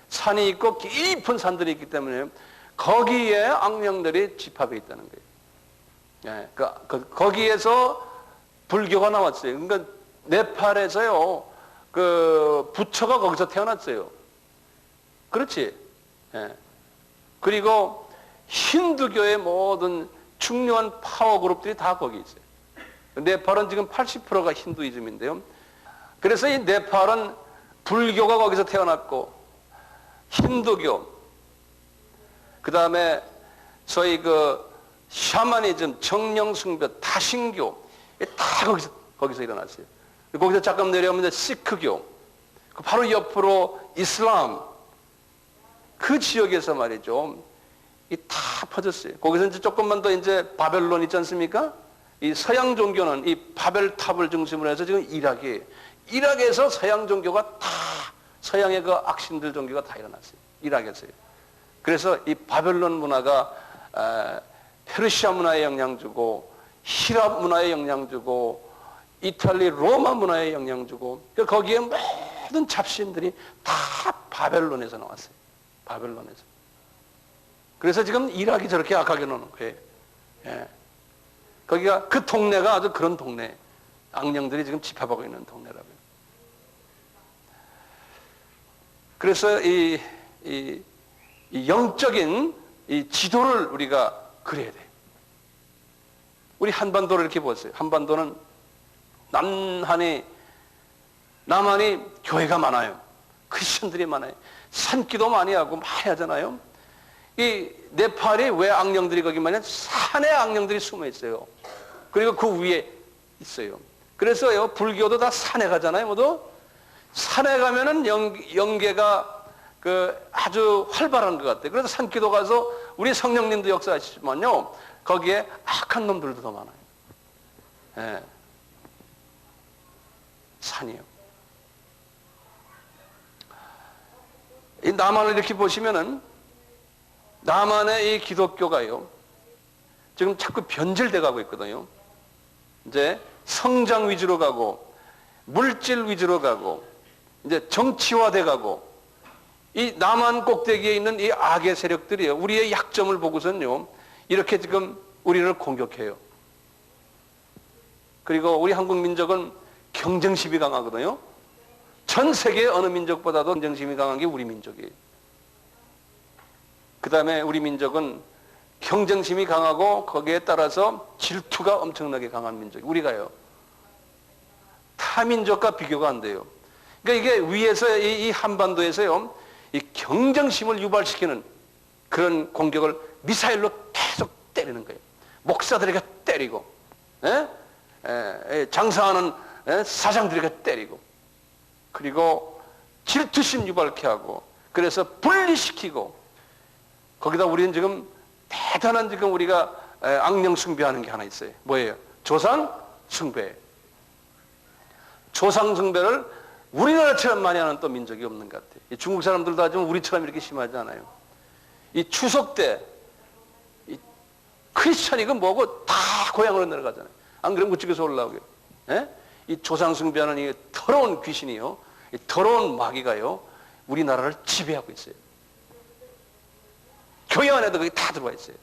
산이 있고 깊은 산들이 있기 때문에 거기에 악령들이 집합해 있다는 거예요. 예, 거기에서 불교가 나왔어요. 그러니까 네팔에서요, 그 부처가 거기서 태어났어요. 그렇지? 예. 그리고 힌두교의 모든 중요한 파워 그룹들이 다 거기 있어요. 네팔은 지금 80%가 힌두이즘인데요. 그래서 이 네팔은 불교가 거기서 태어났고, 힌두교, 그 다음에 소위 그 샤머니즘, 정령숭배, 다신교, 다 거기서 일어났어요. 거기서 잠깐 내려오면 이제 시크교, 바로 옆으로 이슬람, 그 지역에서 말이죠. 이 다 퍼졌어요. 거기서 이제 조금만 더 이제 바벨론 있지 않습니까? 이 서양 종교는 이 바벨탑을 중심으로 해서 지금 이락에서 서양 종교가 다, 서양의 그 악신들 종교가 다 일어났어요. 이락에서요. 그래서 이 바벨론 문화가 페르시아 문화에 영향 주고, 히랍 문화에 영향 주고, 이탈리 로마 문화에 영향 주고, 거기에 모든 잡신들이 다 바벨론에서 나왔어요. 바벨론에서. 그래서 지금 이락이 저렇게 악하게 노는 거예요. 예. 거기가 그 동네가 아주 그런 동네, 악령들이 지금 집합하고 있는 동네라고요. 그래서 이 영적인 이 지도를 우리가 그려야 돼. 우리 한반도를 이렇게 보세요. 한반도는 남한이 교회가 많아요. 크리스천들이 많아요. 산기도 많이 하고 많이 하잖아요. 이 네팔이 왜 악령들이 거기 많냐? 산에 악령들이 숨어 있어요. 그리고 그 위에 있어요. 그래서요, 불교도 다 산에 가잖아요, 모두. 산에 가면은 영계가 아주 활발한 것 같아요. 그래서 산기도 가서 우리 성령님도 역사하시지만요, 거기에 악한 놈들도 더 많아요. 예. 산이요. 이 남한을 이렇게 보시면은, 남한의 이 기독교가요, 지금 자꾸 변질돼 가고 있거든요. 이제 성장 위주로 가고, 물질 위주로 가고, 이제 정치화돼 가고, 이 남한 꼭대기에 있는 이 악의 세력들이요, 우리의 약점을 보고선요, 이렇게 지금 우리를 공격해요. 그리고 우리 한국 민족은 경쟁심이 강하거든요. 전 세계 어느 민족보다도 경쟁심이 강한 게 우리 민족이에요. 그 다음에 우리 민족은 경쟁심이 강하고 거기에 따라서 질투가 엄청나게 강한 민족이에요. 우리가요, 타 민족과 비교가 안 돼요. 그러니까 이게 위에서 이 한반도에서요, 이 경쟁심을 유발시키는 그런 공격을 미사일로 계속 때리는 거예요. 목사들에게 때리고, 장사하는 사장들에게 때리고, 그리고 질투심 유발케 하고, 그래서 분리시키고, 거기다 우리는 지금 대단한 지금 우리가 악령 숭배하는 게 하나 있어요. 뭐예요? 조상 숭배. 조상 숭배를 우리나라처럼 많이 하는 또 민족이 없는 것 같아요. 중국 사람들도 하지만 우리처럼 이렇게 심하지 않아요. 이 추석 때 이 크리스찬이가 뭐고 다 고향으로 내려가잖아요. 안 그러면 그쪽에서 올라오게. 이 조상 숭배하는 이 더러운 귀신이요, 이 더러운 마귀가요, 우리나라를 지배하고 있어요. 교회 안에도 그게 다 들어와 있어요.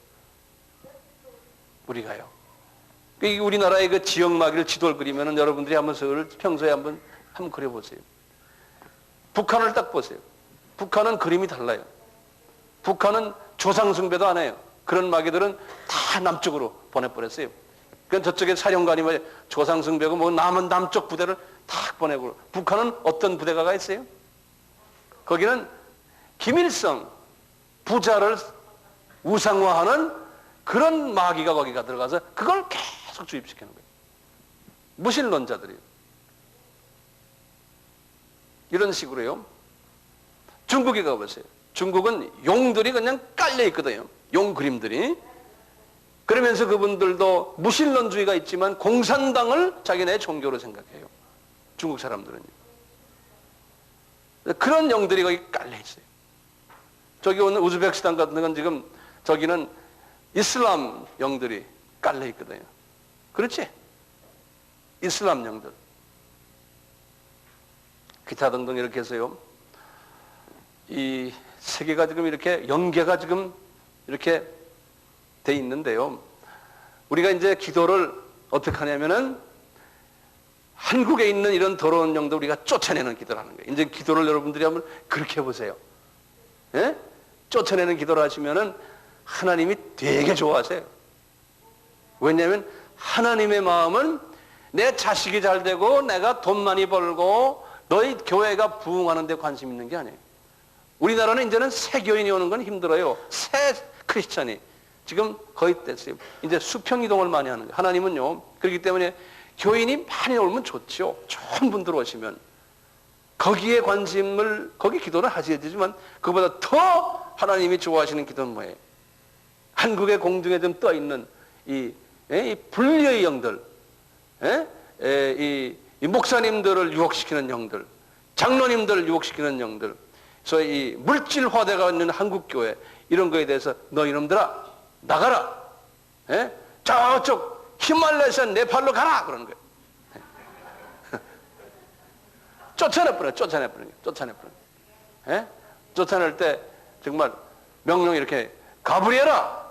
우리가요. 우리나라의 그 지역 마귀를 지도를 그리면은 여러분들이 한번 평소에 한번 그려보세요. 북한을 딱 보세요. 북한은 그림이 달라요. 북한은 조상숭배도 안 해요. 그런 마귀들은 다 남쪽으로 보내버렸어요. 그러니까 저쪽에 사령관이 뭐 조상숭배고 뭐 남쪽 부대를 다 보내고, 북한은 어떤 부대가 가 있어요? 거기는 김일성 부자를 우상화하는 그런 마귀가 거기가 들어가서 그걸 계속 주입시키는 거예요. 무신론자들이에요. 이런 식으로요. 중국에 가보세요. 중국은 용들이 그냥 깔려 있거든요. 용 그림들이. 그러면서 그분들도 무신론주의가 있지만 공산당을 자기네 종교로 생각해요. 중국 사람들은요. 그런 용들이 거기 깔려 있어요. 저기 오늘 우즈베키스탄 같은 건 지금 저기는 이슬람 영들이 깔려 있거든요. 그렇지? 이슬람 영들. 기타 등등 이렇게 해서요. 이 세계가 지금 이렇게 연계가 지금 이렇게 돼 있는데요. 우리가 이제 기도를 어떻게 하냐면은 한국에 있는 이런 더러운 영도 우리가 쫓아내는 기도를 하는 거예요. 이제 기도를 여러분들이 한번 그렇게 해보세요. 예? 쫓아내는 기도를 하시면은 하나님이 되게 좋아하세요. 왜냐하면 하나님의 마음은 내 자식이 잘 되고 내가 돈 많이 벌고 너희 교회가 부흥하는 데 관심 있는 게 아니에요. 우리나라는 이제는 새 교인이 오는 건 힘들어요. 새 크리스찬이 지금 거의 됐어요. 이제 수평 이동을 많이 하는 거예요. 하나님은요. 그렇기 때문에 교인이 많이 오면 좋죠. 좋은 분들 오시면 거기에 관심을, 거기 기도를 하셔야 되지만 그보다 더 하나님이 좋아하시는 기도는 뭐예요? 한국의 공중에 좀 떠 있는 이 불의의 영들, 이 목사님들을 유혹시키는 영들, 장로님들을 유혹시키는 영들, 소위 이 물질화되가 있는 한국교회, 이런 거에 대해서 너 이놈들아 나가라, 저쪽 히말라야 네팔로 가라 그러는 거예요. 쫓아내버려요. 쫓아낼 때 정말 명령 이렇게, 가브리엘아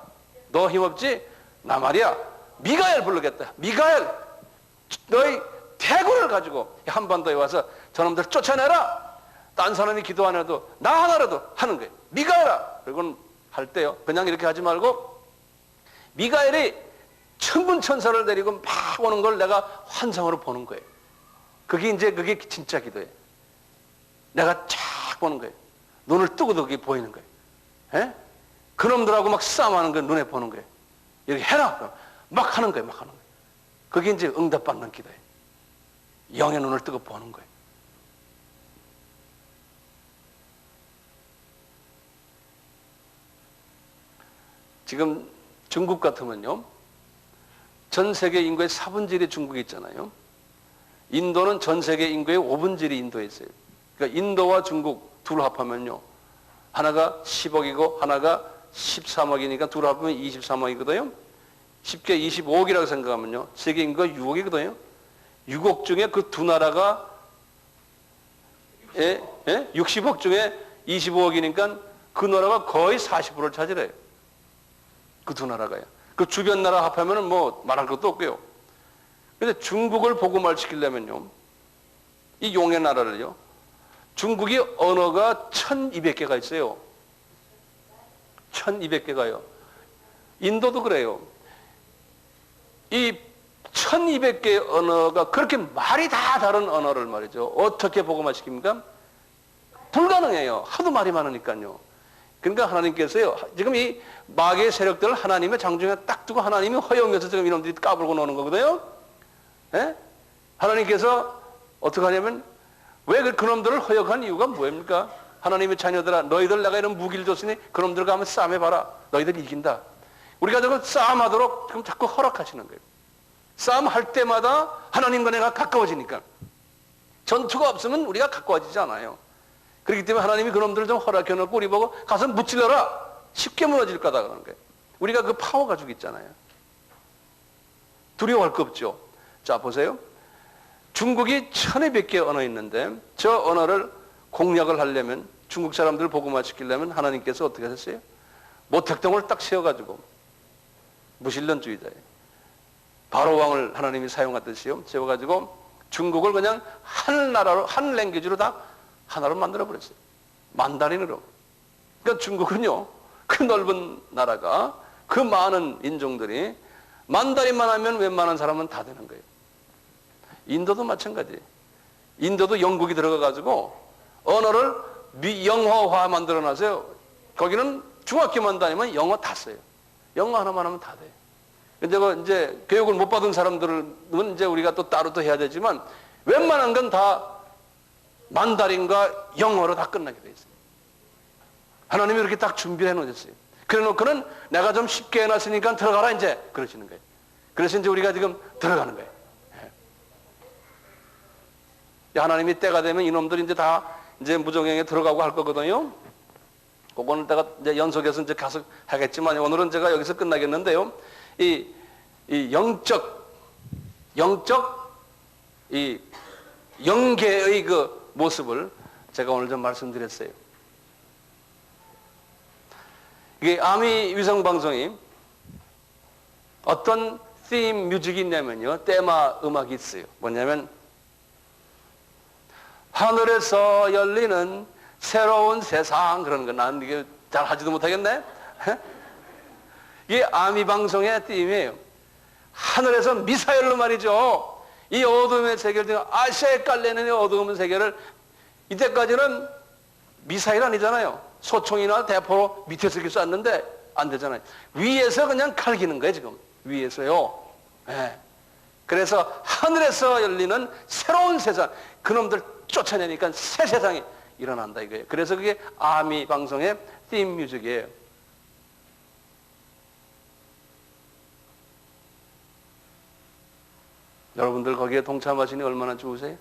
너 힘없지? 나 말이야 미가엘 부르겠다. 미가엘 너희 대구를 가지고 한반도에 와서 저놈들 쫓아내라. 딴 사람이 기도 안 해도 나 하나라도 하는 거예요. 미가엘아. 그리고는 할 때요 그냥 이렇게 하지 말고 미가엘이 천군천사를 데리고 막 오는 걸 내가 환상으로 보는 거예요. 그게 진짜 기도예요. 내가 쫙 보는 거예요. 눈을 뜨고도 그게 보이는 거예요. 그놈들하고 막 싸움하는 거 눈에 보는 거예요. 이렇게 해라. 막 하는 거예요. 그게 이제 응답받는 기도예요. 영의 눈을 뜨고 보는 거예요. 지금 중국 같으면요. 전 세계 인구의 4분질이 중국에 있잖아요. 인도는 전 세계 인구의 5분질이 인도에 있어요. 그러니까 인도와 중국 둘 합하면요. 하나가 10억이고 하나가 13억이니까 둘 합하면 23억이거든요. 쉽게 25억이라고 생각하면요. 세계 인구가 6억이거든요. 6억 중에 그 두 나라가 60억 중에 25억이니까 그 나라가 거의 40%를 차지해요. 그 두 나라가요. 그 주변 나라 합하면은 뭐 말할 것도 없고요. 근데 중국을 복음화시키려면요. 이 용의 나라를요. 중국이 언어가 1200개가 있어요. 1200개가요. 인도도 그래요. 이 1200개의 언어가 그렇게 말이 다 다른 언어를 말이죠. 어떻게 복음화시킵니까? 불가능해요. 하도 말이 많으니까요. 그러니까 하나님께서요, 지금 이 마귀의 세력들을 하나님의 장중에 딱 두고 하나님이 허용해서 지금 이놈들이 까불고 노는 거거든요. 예? 하나님께서 어떻게 하냐면, 왜 그놈들을 허용한 이유가 뭐입니까? 하나님의 자녀들아, 너희들 내가 이런 무기를 줬으니 그놈들과 한번 싸움해봐라. 너희들이 이긴다. 우리가 저거 싸움하도록 지금 자꾸 허락하시는 거예요. 싸움할 때마다 하나님과 내가 가까워지니까. 전투가 없으면 우리가 가까워지지 않아요. 그렇기 때문에 하나님이 그놈들을 좀 허락해놓고 우리 보고 가서 무찔러라. 쉽게 무너질 거다 그러는 거예요. 우리가 그 파워 가지고 있잖아요. 두려워할 거 없죠. 자, 보세요. 중국이 1200개 언어 있는데 저 언어를 공략을 하려면, 중국 사람들을 복음화시키려면 하나님께서 어떻게 하셨어요? 모택동을 딱 세워가지고, 무신론주의자예요. 바로 왕을 하나님이 사용하듯이요, 세워가지고 중국을 그냥 한 나라로, 한 랭귀지로 다 하나로 만들어버렸어요. 만다린으로. 그러니까 중국은요, 그 넓은 나라가, 그 많은 인종들이 만다린만 하면 웬만한 사람은 다 되는 거예요. 인도도 마찬가지예요. 인도도 영국이 들어가가지고 언어를 영어화 만들어놨어요. 거기는 중학교만 다니면 영어 다 써요. 영어 하나만 하면 다 돼요. 근데 이제 교육을 못 받은 사람들은 이제 우리가 또 따로 또 해야 되지만, 웬만한 건 다 만다린과 영어로 다 끝나게 돼 있어요. 하나님이 이렇게 딱 준비해 놓으셨어요. 그래 놓고는 내가 좀 쉽게 해놨으니까 들어가라 이제 그러시는 거예요. 그래서 이제 우리가 지금 들어가는 거예요. 하나님이 때가 되면 이놈들이 이제 다 이제 무정행에 들어가고 할 거거든요. 그거는 내가 이제 연속해서 이제 가서 하겠지만, 오늘은 제가 여기서 끝나겠는데요. 이 영적 이 영계의 그 모습을 제가 오늘 좀 말씀드렸어요. 이게 아미 위성 방송이 어떤 theme 뮤직이 있냐면요, 테마 음악이 있어요. 뭐냐면, 하늘에서 열리는 새로운 세상, 그러는 거. 난 이게 잘 하지도 못하겠네? 이게 아미 방송의 띠임이에요. 하늘에서 미사일로 말이죠. 이 어둠의 세계를, 아시아에 깔려있는 이 어둠의 세계를, 이때까지는 미사일 아니잖아요. 소총이나 대포로 밑에서 이렇게 쐈는데 안 되잖아요. 위에서 그냥 갈기는 거예요, 지금. 위에서요. 네. 그래서 하늘에서 열리는 새로운 세상, 그놈들 쫓아내니까 새 세상이 일어난다 이거예요. 그래서 그게 아미 방송의 theme 뮤직이에요. 여러분들 거기에 동참하시니 얼마나 좋으세요?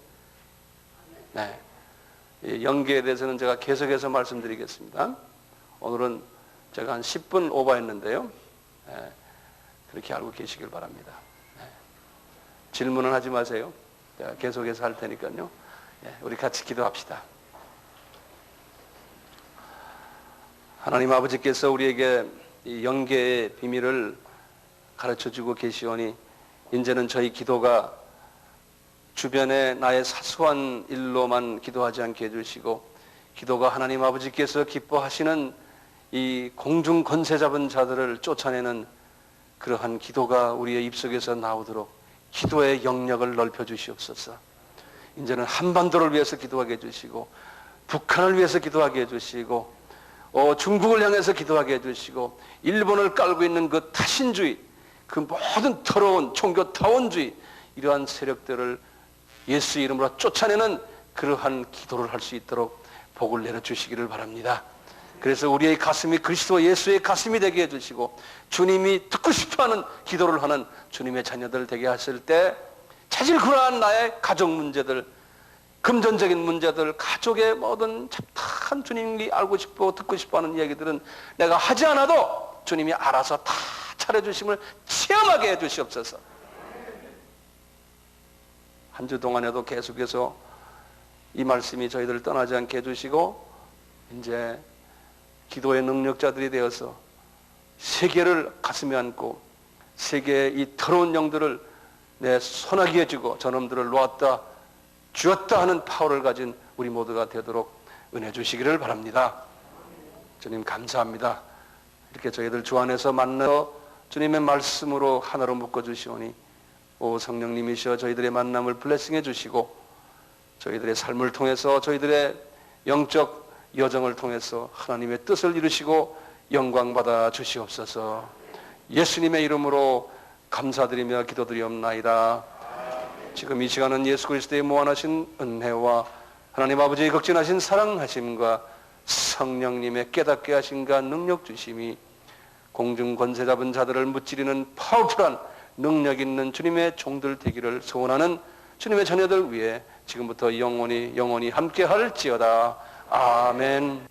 네. 연계에 대해서는 제가 계속해서 말씀드리겠습니다. 오늘은 제가 한 10분 오버했는데요. 네. 그렇게 알고 계시길 바랍니다. 네. 질문은 하지 마세요. 제가 계속해서 할 테니까요. 네. 우리 같이 기도합시다. 하나님 아버지께서 우리에게 이 영계의 비밀을 가르쳐주고 계시오니, 이제는 저희 기도가 주변에 나의 사소한 일로만 기도하지 않게 해주시고, 기도가 하나님 아버지께서 기뻐하시는 이 공중 권세 잡은 자들을 쫓아내는 그러한 기도가 우리의 입속에서 나오도록 기도의 영역을 넓혀 주시옵소서. 이제는 한반도를 위해서 기도하게 해주시고, 북한을 위해서 기도하게 해주시고, 중국을 향해서 기도하게 해주시고, 일본을 깔고 있는 그 타신주의, 그 모든 더러운 종교 타원주의, 이러한 세력들을 예수 이름으로 쫓아내는 그러한 기도를 할 수 있도록 복을 내려주시기를 바랍니다. 그래서 우리의 가슴이 그리스도 예수의 가슴이 되게 해주시고, 주님이 듣고 싶어하는 기도를 하는 주님의 자녀들 되게 하실 때, 자질 그러한 나의 가족 문제들, 금전적인 문제들, 가족의 모든 잡다한 주님이 알고 싶고 듣고 싶어하는 이야기들은 내가 하지 않아도 주님이 알아서 다 차려주심을 체험하게 해주시옵소서. 한 주 동안에도 계속해서 이 말씀이 저희들을 떠나지 않게 해주시고, 이제 기도의 능력자들이 되어서 세계를 가슴에 안고 세계의 이 더러운 영들을 내 손아귀에 쥐고 저놈들을 놓았다 주었다 하는 파워를 가진 우리 모두가 되도록 은혜 주시기를 바랍니다. 주님 감사합니다. 이렇게 저희들 주 안에서 만나서 주님의 말씀으로 하나로 묶어주시오니, 오 성령님이시여 저희들의 만남을 블레싱해 주시고, 저희들의 삶을 통해서 저희들의 영적 여정을 통해서 하나님의 뜻을 이루시고 영광 받아 주시옵소서. 예수님의 이름으로 감사드리며 기도드리옵나이다. 지금 이 시간은 예수 그리스도의 무한하신 은혜와 하나님 아버지의 극진하신 사랑하심과 성령님의 깨닫게 하심과 능력 주심이 공중 권세 잡은 자들을 무찌르는 파워풀한 능력 있는 주님의 종들 되기를 소원하는 주님의 자녀들 위해 지금부터 영원히 함께 할지어다. 아멘.